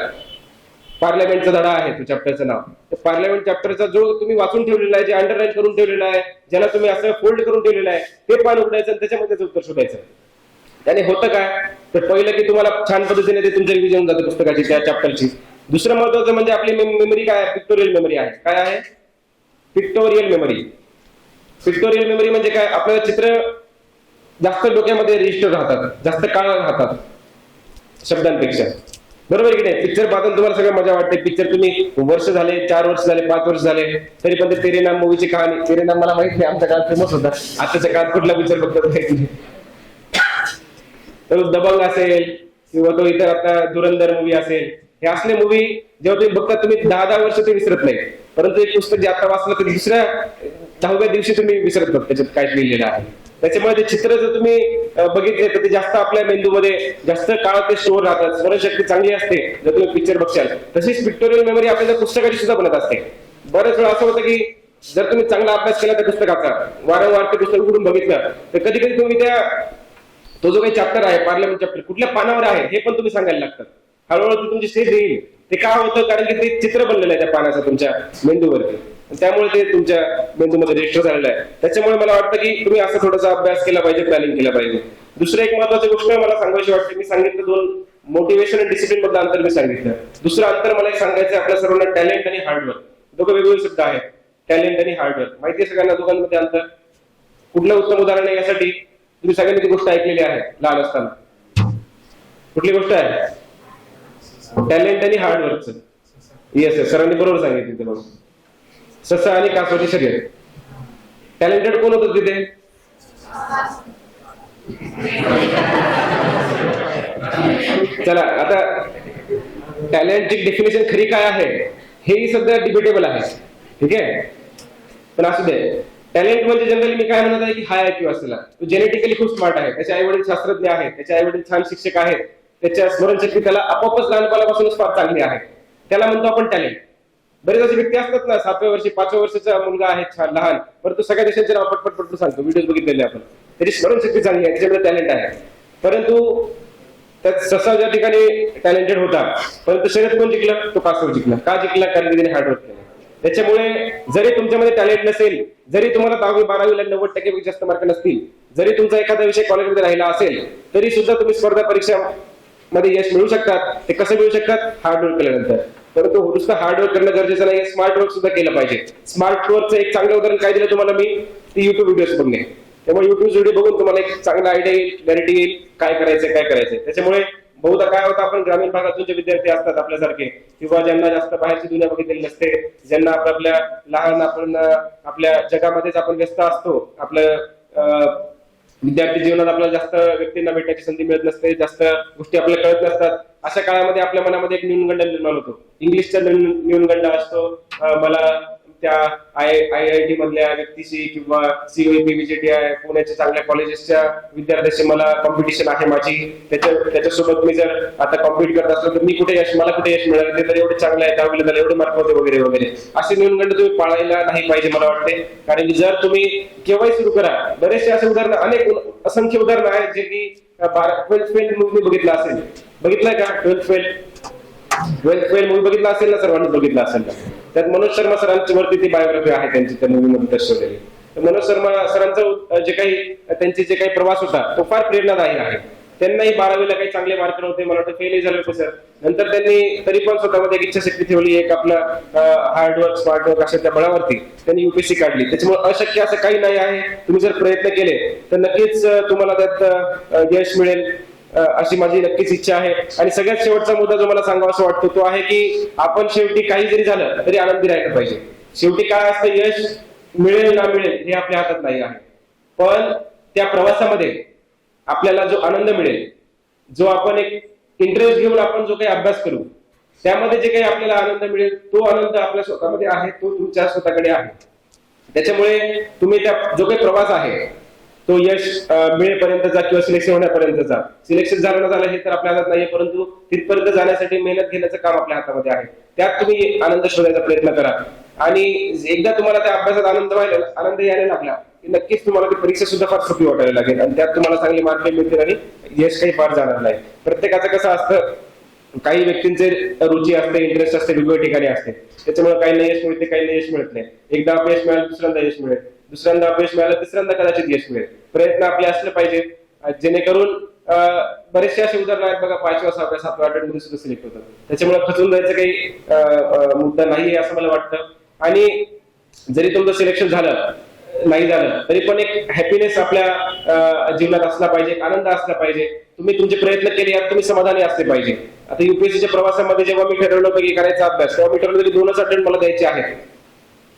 पार्लमेंटचा धडा आहे तो चॅप्टरचं नाव. पार्लमेंट चॅप्टरचा जो तुम्ही वाचून ठेवलेला आहे, जे अंडरलाईन करून ठेवलेला आहे, ज्याला तुम्ही असं फोल्ड करून ठेवलेलं आहे, ते पान उघडायचं आणि त्याच्यामध्ये उत्तर शोधायचं. त्याने होतं काय, तर पहिलं की तुम्हाला छान पद्धतीने ते तुमचं रिव्हिजन जाते पुस्तकाची, त्या चॅप्टरची. दुसरं महत्वाचं म्हणजे आपली मेमरी काय आहे, पिक्टोरियल मेमरी आहे. काय आहे, पिक्टोरियल मेमरी. पिक्टोरियल मेमरी म्हणजे काय, आपल्याला चित्र जास्त डोक्यामध्ये रजिस्टर राहतात, जास्त काळ राहतात शब्दांपेक्षा, बरोबर की नाही. पिक्चर पाहताना तुम्हाला सगळं मजा वाटते. पिक्चर तुम्ही वर्ष झाले, 4 वर्ष झाले, 5 वर्ष झाले, तरी पण ते तेरे नाम मूवीची कहाणी, तेरे नाम मला माहित नाही, आमच्या काळात फेमस होता. आताच्या काळात कुठला पिक्चर बघतात माहित नाही. तर दबंग असेल किंवा तो इतर आता धुरंधर मूवी असेल, हे असले मूवी जेव्हा तुम्ही बघता तुम्ही 10 वर्ष ते विसरत नाही. परंतु एक पुस्तक जे आता वाचलं तर दुसऱ्या 10व्या दिवशी तुम्ही विसरत नाही त्याच्यात काय लिहिलेलं आहे. त्याच्यामुळे ते चित्र जर तुम्ही बघितले तर ते जास्त आपल्या मेंदूमध्ये जास्त काळ ते स्टोअर राहतात. स्मरणशक्ती चांगली असते जर तुम्ही पिक्चर बघशाल. तशीच पिक्टोरियल मेमरी आपल्याला पुस्तकाची सुद्धा बनत असते. बरेच वेळा असं होतं की जर तुम्ही चांगला अभ्यास केला त्या पुस्तकाचा, वारंवार ते पुस्तक उघडून बघितलं तर कधी कधी तुम्ही तो जो काही चॅप्टर आहे, पार्लमेंट चॅप्टर कुठल्या पानावर आहे हे पण तुम्ही सांगायला लागतात. हळूहळू ते तुमची स्टेज येईल. ते का होतं, कारण की ते चित्र बनलेलं आहे त्या पानाचं तुमच्या मेंदूवरती, त्यामुळे ते तुमच्या मेंदूमध्ये रजिस्टर झालेलं आहे. त्याच्यामुळे मला वाटतं की तुम्ही असं थोडासा अभ्यास केला पाहिजे, प्लॅनिंग केलं पाहिजे. दुसरं एक महत्वाची गोष्ट मला सांगायची वाटते, मी सांगितलं 2 मोटिवेशन आणि डिसिप्लिन मधलं अंतर मी सांगितलं. दुसरं अंतर मला एक सांगायचं आपल्या सर्वांना, टॅलेंट आणि हार्डवर्क. दोघं वेगवेगळे शब्द आहेत, टॅलेंट आणि हार्डवर्क. माहिती आहे सगळ्यांना दोघांमध्ये अंतर. कुठलं उत्तम उदाहरण आहे यासाठी, तुम्ही सगळ्यांनी ती गोष्ट ऐकलेली आहे लहान असताना. कुठली गोष्ट आहे, टॅलेंट आणि हार्डवर्कचं. येस, सरांनी बरोबर सांगितलं ते. बघ, ससा आणि कासवाची शर्यत. टॅलेंटेड कोण होतं तिथे, चला आता टॅलेंटची डेफिनेशन खरी काय आहे हेही सध्या डिबेटेबल आहे, ठीक आहे. पण असू दे, टॅलेंट म्हणजे जनरली मी काय म्हणत आहे की हाय IQ असलेला, तो जेनेटिकली खूप स्मार्ट आहे, त्याचे आई वडील शास्त्रज्ञ आहेत, त्याचे आई वडील छान शिक्षक आहेत, त्याच्या स्मरणशक्ती त्याला आपोआपच लहानपणापासूनच फार चांगली आहे, त्याला म्हणतो आपण टॅलेंट. बरेच असे व्यक्ती असतात ना, 7व्या वर्षी 5व्या वर्षाचा मुलगा आहे छान लहान, परंतु सगळ्या देशांचे नाव पटपट सांगतो, व्हिडिओ बघितलेले आपण, त्याची स्मरणशक्ती चांगली आहे, त्याच्यामध्ये टॅलेंट आहे. परंतु त्यात ससा ज्या ठिकाणी टॅलेंटेड होता, परंतु शर्यत कोण जिंकला, तो कासव जिंकला. का जिंकला, कारण की त्याने हार्डवर्क केलं. त्याच्यामुळे जरी तुमच्यामध्ये टॅलेंट नसेल, जरी तुम्हाला 10वी 12वीला 90% जास्त मार्क नसतील, जरी तुमचा एखादा विषय कॉलेजमध्ये राहिला असेल, तरी सुद्धा तुम्ही स्पर्धा परीक्षा मध्ये यश मिळू शकतात. ते कसं मिळू शकतात, हार्डवर्क केल्यानंतर. परंतु नुसतं हार्डवर्क करणं गरजेचं नाही, स्मार्ट वर्क सुद्धा केलं पाहिजे. स्मार्ट वर्कचं एक चांगलं उदाहरण काय दिलं तुम्हाला मी, ती युट्यूब व्हिडिओज बघणे. त्यामुळे युट्यूब व्हिडिओ बघून तुम्हाला एक चांगला आयडिया येईल, क्लॅरिटी येईल, काय करायचंय. त्याच्यामुळे बहुधा काय होतं, आपण ग्रामीण भागातून जे विद्यार्थी असतात आपल्यासारखे, किंवा ज्यांना जास्त बाहेरची दुनिया बघितलेली नसते, ज्यांना आपल्या लहान आपण आपल्या जगामध्येच आपण व्यस्त असतो, आपलं विद्यार्थी जीवनात आपल्याला जास्त व्यक्तींना भेटण्याची संधी मिळत नसते, जास्त गोष्टी आपल्याला कळत नसतात, अशा काळामध्ये आपल्या मनामध्ये एक न्यूनगंड निर्माण होतो. इंग्लिशचा न्यूनगंड असतो. मला त्या IIT मधल्या व्यक्तीशी किंवा COEP VJTI पुण्याच्या चांगल्या कॉलेजेसच्या विद्यार्थ्याशी मला कॉम्पिटिशन आहे माझी, त्याच्यासोबत मी जर आता कॉम्पिट करत असलो तर मला कुठे यश मिळालं, ते तर एवढे चांगलं आहे, 10वीला त्याला एवढे मार्क होते वगैरे. असे न्यूनगंड तुम्ही पाळायला नाही पाहिजे मला वाटते. कारण की जर तुम्ही केव्हाही सुरू करा, बरेचसे असे उदाहरण, अनेक असंख्य उदाहरणं आहेत जे की 12th फेल मूवी बघितला असेल, बघितलाय का 12th फेल मूवी बघितला असेल ना, सर्वांनी बघितला असेल ना. त्यात मनोज शर्मा सरांची वरती ती बायोग्राफी आहे त्यांची, त्या मूवीमध्ये दर्शवलेली. मनोज शर्मा सरांचा त्यांचे जे काही प्रवास होता तो फार प्रेरणादायी आहे. त्यांनाही 12वीला काही चांगले मार्क नव्हते, मला वाटतं फेलही झाले होते सर. नंतर त्यांनी तरी पण स्वतःमध्ये एक इच्छाशक्ती ठेवली, एक आपला हार्डवर्क, स्मार्टवर्क अशा त्या बळावरती त्यांनी UPSC काढली. त्याच्यामुळे अशक्य असं काही नाही आहे. तुम्ही जर प्रयत्न केले तर नक्कीच तुम्हाला त्यात यश मिळेल, अशी माझी नक्कीच इच्छा आहे. आणि सगळ्यात शेवटचा मुद्दा जो मला सांगावा असं वाटतो तो आहे की आपण शेवटी काही जरी झालं तरी आनंदी राहायला पाहिजे. शेवटी काय असतं, यश मिळेल ना मिळेल हे आपल्या हातात नाही आहे, पण त्या प्रवासामध्ये आपल्याला जो आनंद मिळेल, जो आपण एक इंटरेस्ट घेऊन आपण जो काही अभ्यास करू, त्यामध्ये जे काही आपल्याला आनंद मिळेल, तो आनंद आपल्या स्वतःमध्ये आहे, तो तुमच्या स्वतःकडे आहे. त्याच्यामुळे तुम्ही त्या जो काही प्रवास आहे तो यश मिळेपर्यंतचा किंवा सिलेक्शन होण्यापर्यंतचा, सिलेक्शन झालं ना झालं हे तर आपल्या हातात नाहीये, परंतु तिथपर्यंत जाण्यासाठी मेहनत घेण्याचं काम आपल्या हातामध्ये आहे. त्यात तुम्ही आनंद शोधायचा प्रयत्न करा. आणि एकदा तुम्हाला त्या अभ्यासात आनंद यायला लागला की नक्कीच तुम्हाला ती परीक्षा सुद्धा फार सोपी वाटायला लागेल, आणि त्यात तुम्हाला चांगले मार्क मिळतील आणि यश काही फार जाणार नाही. प्रत्येकाचं कसं असतं, काही व्यक्तींचे रुची असते, इंटरेस्ट असते, वेगवेगळ्या ठिकाणी असते. त्याच्यामुळे काही यश मिळते, काही यश मिळत नाही. एकदा अपयश मिळालं, दुसऱ्यांदा यश मिळेल, दुसऱ्यांदा अपयश मिळालं, तिसऱ्यांदा कदाचित यश मिळेल. प्रयत्न आपले असले पाहिजे, जेणेकरून बरेचसे असे उदाहरण आहेत बघा, 5व्या 6व्या 7व्या मध्ये सुद्धा सिलेक्ट होतात. त्याच्यामुळे खचून जायचं काही मुद्दा नाहीये असं मला वाटतं. आणि जरी तुमचं सिलेक्शन झालं नाही झालं तरी पण एक हॅपीनेस आपल्या जीवनात असला पाहिजे, एक आनंद असला पाहिजे. तुम्ही तुमचे प्रयत्न केले यात तुम्ही समाधानी असले पाहिजे. आता युपीएससीच्या प्रवासामध्ये जेव्हा मी ठरवलं होतं की करायचा अभ्यास, तेव्हा मी ठरवलं की 2च अटेम्प्ट मला द्यायचे आहेत,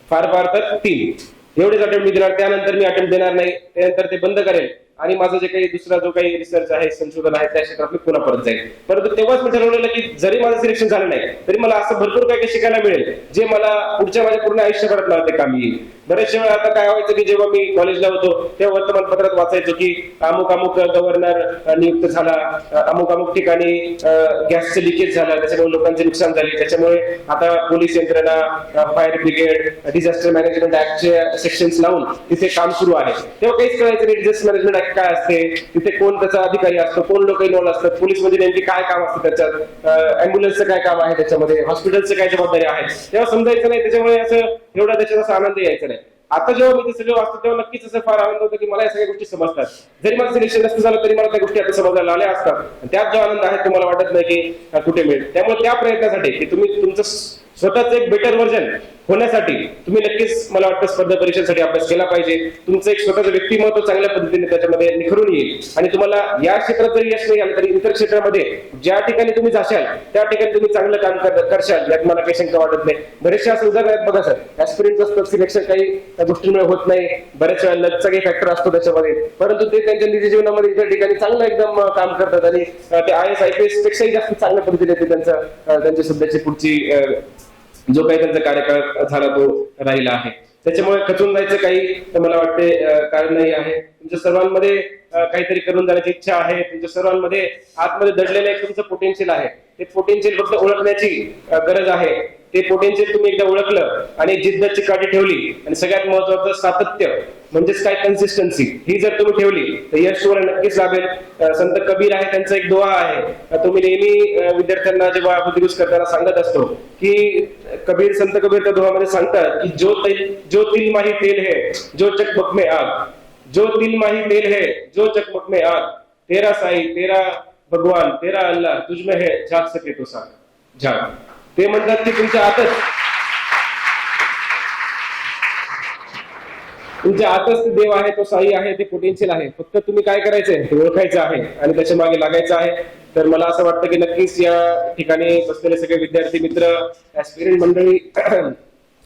फार फार तर 3 एवढेच अटेम्प्ट मी देणार. त्यानंतर मी अटेम्प्ट देणार नाही, त्यानंतर ते बंद करेल आणि माझं जे काही दुसरा जो काही रिसर्च आहे, संशोधन आहे, त्या क्षेत्रात मी पुन्हा परत जाईल. परंतु तेव्हाच मी ठरवलेलं की जरी माझं सिलेक्शन झालं नाही तरी मला असं भरपूर काही शिकायला मिळेल जे मला पुढच्या माझ्या पूर्ण आयुष्यभरात मला ते कामी येईल. बरेचशा वेळा आता काय व्हायचं की जेव्हा मी कॉलेजला होतो तेव्हा वर्तमानपत्रात वाचायचो की अमुक अमुक गव्हर्नर नियुक्त झाला, अमुक अमुक ठिकाणी गॅसचं लिकेज झालं, त्याच्यामुळे लोकांचे नुकसान झाले, त्याच्यामुळे आता पोलीस यंत्रणा, फायर ब्रिगेड, डिझास्टर मॅनेजमेंट ऍक्टचे सेक्शन्स लावून तिथे काम सुरू आहे. तेव्हा काहीच कळायचं नाही डिझास्टर मॅनेजमेंट ऍक्ट काय असते, तिथे कोण त्याचा अधिकारी असतो, कोण लोक इन्व्हॉल्व असतात, पोलीस मध्ये नेमकी काय काम असतं, त्याच्यात अँब्युलन्सचं काय काम आहे, त्याच्यामध्ये हॉस्पिटलचं काय जबाबदारी आहे, तेव्हा समजायचं नाही. त्याच्यामुळे असं एवढा त्याच्यात असा आनंद यायचा नाही. आता जेव्हा मी ते सगळं वाचतो तेव्हा नक्कीच असं फार आनंद होतो की मला या सगळ्या गोष्टी समजतात. जरी मला सिलेक्शन नसतं झालं तरी मला त्या गोष्टी आता समजायला आल्या असतात. त्यात जो आनंद आहे तुम्हाला वाटत नाही की कुठे मिळेल. त्यामुळे त्या प्रयत्नासाठी की तुम्ही तुमचं स्वतःच एक बेटर व्हर्जन होण्यासाठी तुम्ही नक्कीच मला वाटतं स्पर्धा परीक्षांसाठी अभ्यास केला पाहिजे. तुमचं एक स्वतःचं व्यक्तिमत्व चांगल्या पद्धतीने त्याच्यामध्ये निखरून येईल आणि तुम्हाला या क्षेत्रात जरी यश नाही आलं तरी इतर क्षेत्रामध्ये ज्या ठिकाणी तुम्ही जाशाल त्या ठिकाणी तुम्ही चांगलं काम करशाल यात मला काही शंका वाटत नाही. बरेचसे असं उदाहरण आहेत बघा सर, ऍस्पिरंट असतं, सिलेक्शन काही गोष्टींमुळे होत नाही, बऱ्याच वेळा लकचा काही फॅक्टर असतो त्याच्यामध्ये, परंतु ते त्यांच्या निजी जीवनामध्ये इतर ठिकाणी चांगलं एकदम काम करतात आणि ते IAS IPS पेक्षाही जास्त चांगल्या पद्धतीने ते त्यांची सध्याची पुढची जो काही त्यांचा कार्यकाळ झाला तो राहिला आहे. त्याच्यामुळे खचून जायचं काही मला वाटते कारण नाही आहे. तुमच्या सर्वांमध्ये काहीतरी करून जाण्याची इच्छा आहे, तुमच्या सर्वांमध्ये आतमध्ये दडलेलं एक तुमचं पोटेन्शियल आहे. ते पोटेन्शियल फक्त ओळखण्याची गरज आहे. ते पोटेन्शियल तुम्ही एकदा ओळखलं आणि जिद्द चिकाटी ठेवली आणि सगळ्यात महत्वाचं सातत्य म्हणजेच काय कन्सिस्टन्सी ही जर तुम्ही ठेवली तर यश तुम्हाला नक्कीच लाभेल. संत कबीर आहे, त्यांचा एक दुआ आहे, तो मी नेहमी विद्यार्थ्यांना जेव्हा बुद्धिगुस करताना सांगत असतो की संत कबीर त्या दुआमध्ये सांगतात की जो तिल माही तेल है जो चकमक में आग, जो तिल माही तेल है जो चकमक में आग, तेरा साई तेरा भगवान तेरा अल्लाह तुझ में है जाग सके तो साग जाग. ते म्हणतात की तुमच्या आतच देव आहे, तो साई आहे, ते पोटेन्शियल आहे. फक्त तुम्ही काय करायचंय ते ओळखायचं आहे आणि त्याच्या मागे लागायचं आहे. तर मला असं वाटतं की नक्कीच या ठिकाणी बसलेले सगळे विद्यार्थी मित्र, ऍस्पिरंट मंडळी,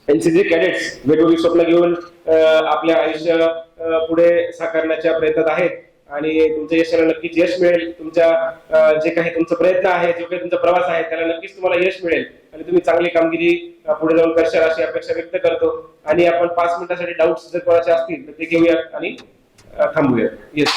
एनसीसी कॅडेट्स वेगवेगळी स्वप्न घेऊन आपल्या आयुष्य पुढे साकारण्याच्या प्रयत्नात आहेत आणि तुमच्या यशाला नक्कीच यश मिळेल. तुमच्या जे काही तुमचा प्रयत्न आहे, जो काही तुमचा प्रवास आहे त्याला नक्कीच तुम्हाला यश मिळेल आणि तुम्ही चांगली कामगिरी पुढे जाऊन करशाल अशी अपेक्षा व्यक्त करतो. आणि आपण 5 मिनिटांसाठी डाऊट्स जर कोणाचे असतील तर ते घेऊयात आणि थांबूयात. Yes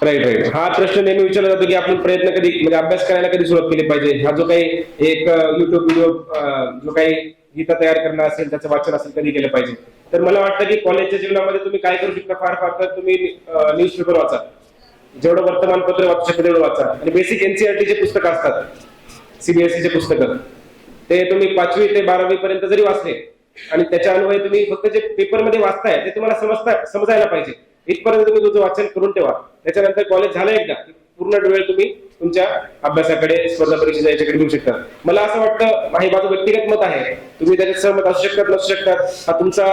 right. हा प्रश्न नेहमी विचारला जातो की आपण प्रयत्न कधी म्हणजे अभ्यास करायला कधी सुरुवात केली पाहिजे. हा जो काही एक युट्यूब व्हिडिओ जो काही गीता तयार करणं असेल त्याचं वाचन असेल कधी केलं पाहिजे. तर मला वाटतं की कॉलेजच्या जीवनामध्ये तुम्ही काय करू शकता, फार फार तर तुम्ही न्यूजपेपर वाचा, जेवढं वर्तमानपत्र वाचू शकता तेवढं वाचा आणि बेसिक NCERT चे पुस्तकं असतात, CBSE चे पुस्तकं, ते तुम्ही 5वी ते 12वी पर्यंत जरी वाचले आणि त्याच्या अन्वये तुम्ही फक्त जे पेपरमध्ये वाचताय ते तुम्हाला समजायला पाहिजे इथपर्यंत तुम्ही तुझं वाचन करून ठेवा. त्याच्यानंतर कॉलेज झालं एकदा पूर्ण वेळ तुम्ही तुमच्या अभ्यासाकडे, स्पर्धा परीक्षा याच्याकडे देऊ शकता. मला असं वाटतं, हे माझं व्यक्तिगत मत आहे, तुम्ही त्याच्यात सहमत असू शकतात नसू शकतात, हा तुमचा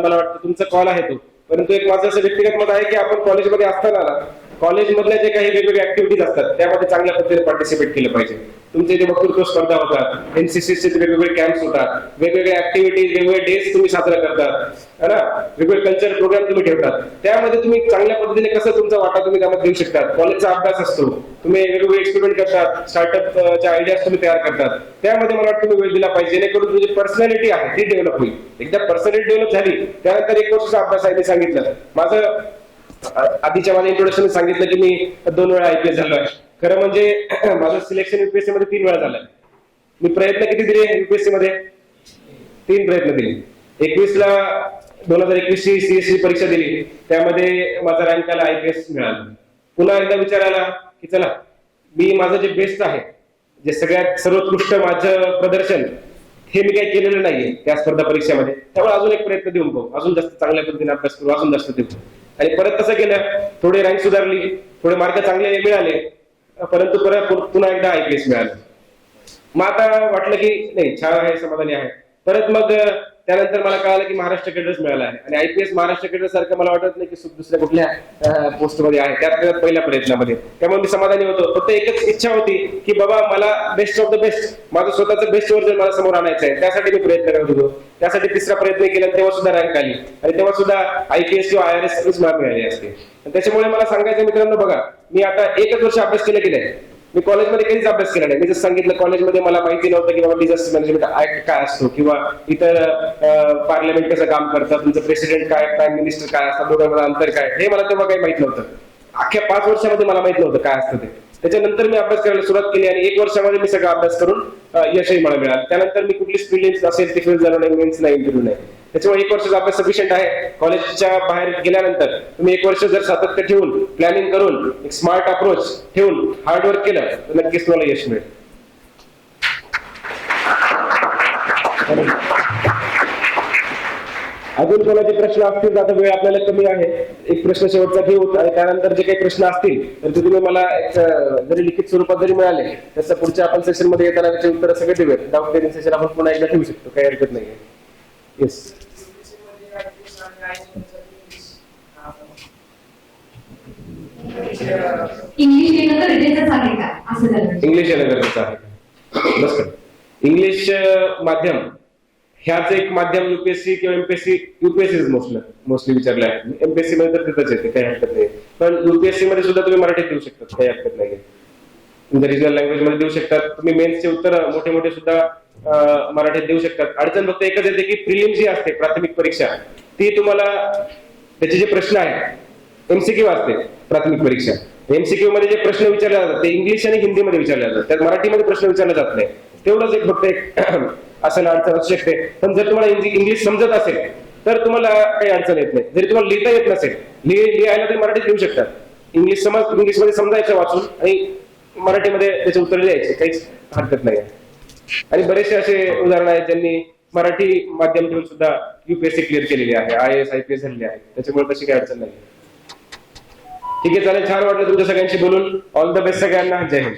मला वाटतं तुमचा कॉल आहे तो. परंतु एक माझं असं व्यक्तिगत मत आहे की आपण कॉलेजमध्ये असताना कॉलेजमधल्या जे काही वेगवेगळे ऍक्टिव्हिटीज असतात त्यामध्ये चांगल्या पद्धतीने पार्टिसिपेट केलं पाहिजे. तुमचे जे वक्तृत्व स्पर्धा होतात, NCCचे वेगवेगळे कॅम्प्स होतात, वेगवेगळे ऍक्टिव्हिटीज, वेगवेगळे डेज तुम्ही साजरा करतात, है ना, वेगवेगळे कल्चर प्रोग्राम तुम्ही ठेवतात, त्यामध्ये तुम्ही चांगल्या पद्धतीने कसं तुमचा वाटा तुम्ही त्यामध्ये देऊ शकतात. कॉलेजचा अभ्यास असतो, तुम्ही वेगवेगळे एक्सपेरिमेंट करतात, स्टार्टअपच्या आयडियाज तुम्ही तयार करतात, त्यामध्ये मला वाटतं तुम्ही वेळ दिला पाहिजे जेणेकरून तुमची पर्सनॅलिटी आहे ती डेव्हलप होईल. एकदा पर्सनॅलिटी डेव्हलप झाली त्यानंतर 1 वर्षाचा अभ्यास आहे ते सांगितलं. माझं आधीच्या माझ्या इंट्रोडक्शन सांगितलं की मी 2 वेळा IPS झालो आहे. खरं म्हणजे माझं सिलेक्शन UPSC मध्ये 3 वेळा झालंय. मी प्रयत्न किती दिले UPSC मध्ये? 3 प्रयत्न दिले. 2021 ची CSC परीक्षा दिली, त्यामध्ये माझा रँक आला, IPS मिळाला. पुन्हा एकदा विचार आला की चला मी माझं जे बेस्ट आहे, जे सगळ्यात सर्वोत्कृष्ट माझं प्रदर्शन हे मी काही केलेलं नाहीये त्या स्पर्धा परीक्षेमध्ये. त्यामुळे अजून एक प्रयत्न देऊन पाहू, अजून जास्त चांगल्या पद्धतीने अभ्यास करू, अजून जास्त देऊ. आणि परत तसं केलं, थोडे रँक सुधारली, थोडे मार्क चांगले मिळाले, परंतु परत पुन्हा एकदा IPS मिळालं. मग आता वाटलं की नाही, छान आहे, समाधानी आहे. परत मग त्यानंतर मला कळालं की महाराष्ट्र केडर्स मिळाला आहे आणि IPS महाराष्ट्र केडर सारखं मला वाटत नाही की दुसऱ्या कुठल्या पोस्टमध्ये आहे, त्यात पहिल्या प्रयत्नामध्ये. त्यामुळे मी समाधानी होतो. फक्त एकच इच्छा होती की बाबा मला बेस्ट ऑफ द बेस्ट, माझं स्वतःचं बेस्ट वर्जन मला समोर आणायचं आहे. त्यासाठी मी प्रयत्न करत होतो. त्यासाठी तिसरा प्रयत्न केला, तेव्हा सुद्धा रँक आली आणि तेव्हा सुद्धा IPS किंवा IRS मार्क मिळाले असते. त्याच्यामुळे मला सांगायचं मित्रांनो, बघा मी आता 1 वर्ष अभ्यास केला की नाही, मी कॉलेजमध्ये कधीच अभ्यास केला नाही. मी जसं सांगितलं, कॉलेजमध्ये मला माहिती नव्हतं की बाबा डिझास्टर मॅनेजमेंट ऍक्ट काय असतो किंवा इतर पार्लमेंट कसं काम करतं, तुमचं प्रेसिडेंट काय, प्राईम मिनिस्टर काय असतं, दोघांमध्ये अंतर काय, हे मला तेव्हा काही माहित नव्हतं. अख्ख्या 5 वर्षामध्ये मला माहित नव्हतं काय असतं ते. त्याच्यानंतर मी अभ्यास करायला सुरुवात केली आणि 1 वर्षामध्ये मी सगळा अभ्यास करून यशही मला मिळालं. त्यानंतर मी कुठलीच प्रिलिम्स असेल, फेल झालो नाही, मेन्स नाही, इंटरव्ह्यू नाही. त्याच्यामुळे 1 वर्षाचा अभ्यास सफिशियंट आहे. कॉलेजच्या बाहेर गेल्यानंतर तुम्ही 1 वर्ष जर सातत्य ठेवून, प्लॅनिंग करून, एक स्मार्ट अप्रोच ठेवून हार्डवर्क केलं तर नक्कीच तुम्हाला यश मिळेल. अजून कोणाचे प्रश्न असतील, आता वेळ आपल्याला कमी आहे, एक प्रश्न शेवटचा घेऊ आणि त्यानंतर जे काही प्रश्न असतील तर ते तुम्ही मला जरी लिखित स्वरूपात जरी मिळाले तसं पुढच्या आपण सेशन मध्ये येताना त्याची उत्तर सगळे देऊयात. डाऊट क्लिअरिंग सेशन आपण पुन्हा एकदा ठेवू शकतो, काही हरकत नाहीये. येस, इंग्लिश येणं तर गरजेचंच आहे का, असं झालं. इंग्लिश येणं गरजेचं आहे. बस इंग्लिश माध्यम ह्याच एक माध्यम UPSC किंवा MPSC, UPSC मोस्टली विचारले आहे. MPSC मध्ये तर तिथंच येते, काही हरकत नाही. पण UPSC मध्ये सुद्धा तुम्ही मराठीत देऊ शकता, काही हरकत नाही. तुमच्या रिजनल लँग्वेज मध्ये देऊ शकतात तुम्ही. मेन्सचे उत्तर मोठे मोठे सुद्धा मराठीत देऊ शकतात. अडचण फक्त एकच येते की प्रिलिम्स जी असते, प्राथमिक परीक्षा, ती तुम्हाला त्याचे जे प्रश्न आहेत MCQ असते प्राथमिक परीक्षा. MCQ मध्ये जे प्रश्न विचारले जातात ते इंग्लिश आणि हिंदीमध्ये विचारले जातात, त्यात मराठीमध्ये प्रश्न विचारले जात नाही. तेवढंच एक फक्त एक असं अडचण असू शकते. पण जर तुम्हाला इंग्लिश समजत असेल तर तुम्हाला काही अडचण येत नाही. जरी तुम्हाला लिहिता येत नसेल, लिहायला तरी मराठीत लिहू शकतात. इंग्लिशमध्ये समजायचं वाचून आणि मराठीमध्ये त्याचे उत्तर लिहायचे, काहीच हरकत नाही. आणि बरेचसे असे उदाहरण आहेत ज्यांनी मराठी माध्यम घेऊन सुद्धा UPSC क्लिअर केलेली आहे, IAS IPS झालेली आहे. त्याच्यामुळे तशी काही अडचण नाही. ठीक आहे, चालेल. छान वाटलं तुमच्या सगळ्यांशी बोलून. ऑल द बेस्ट सगळ्यांना. जय हिंद.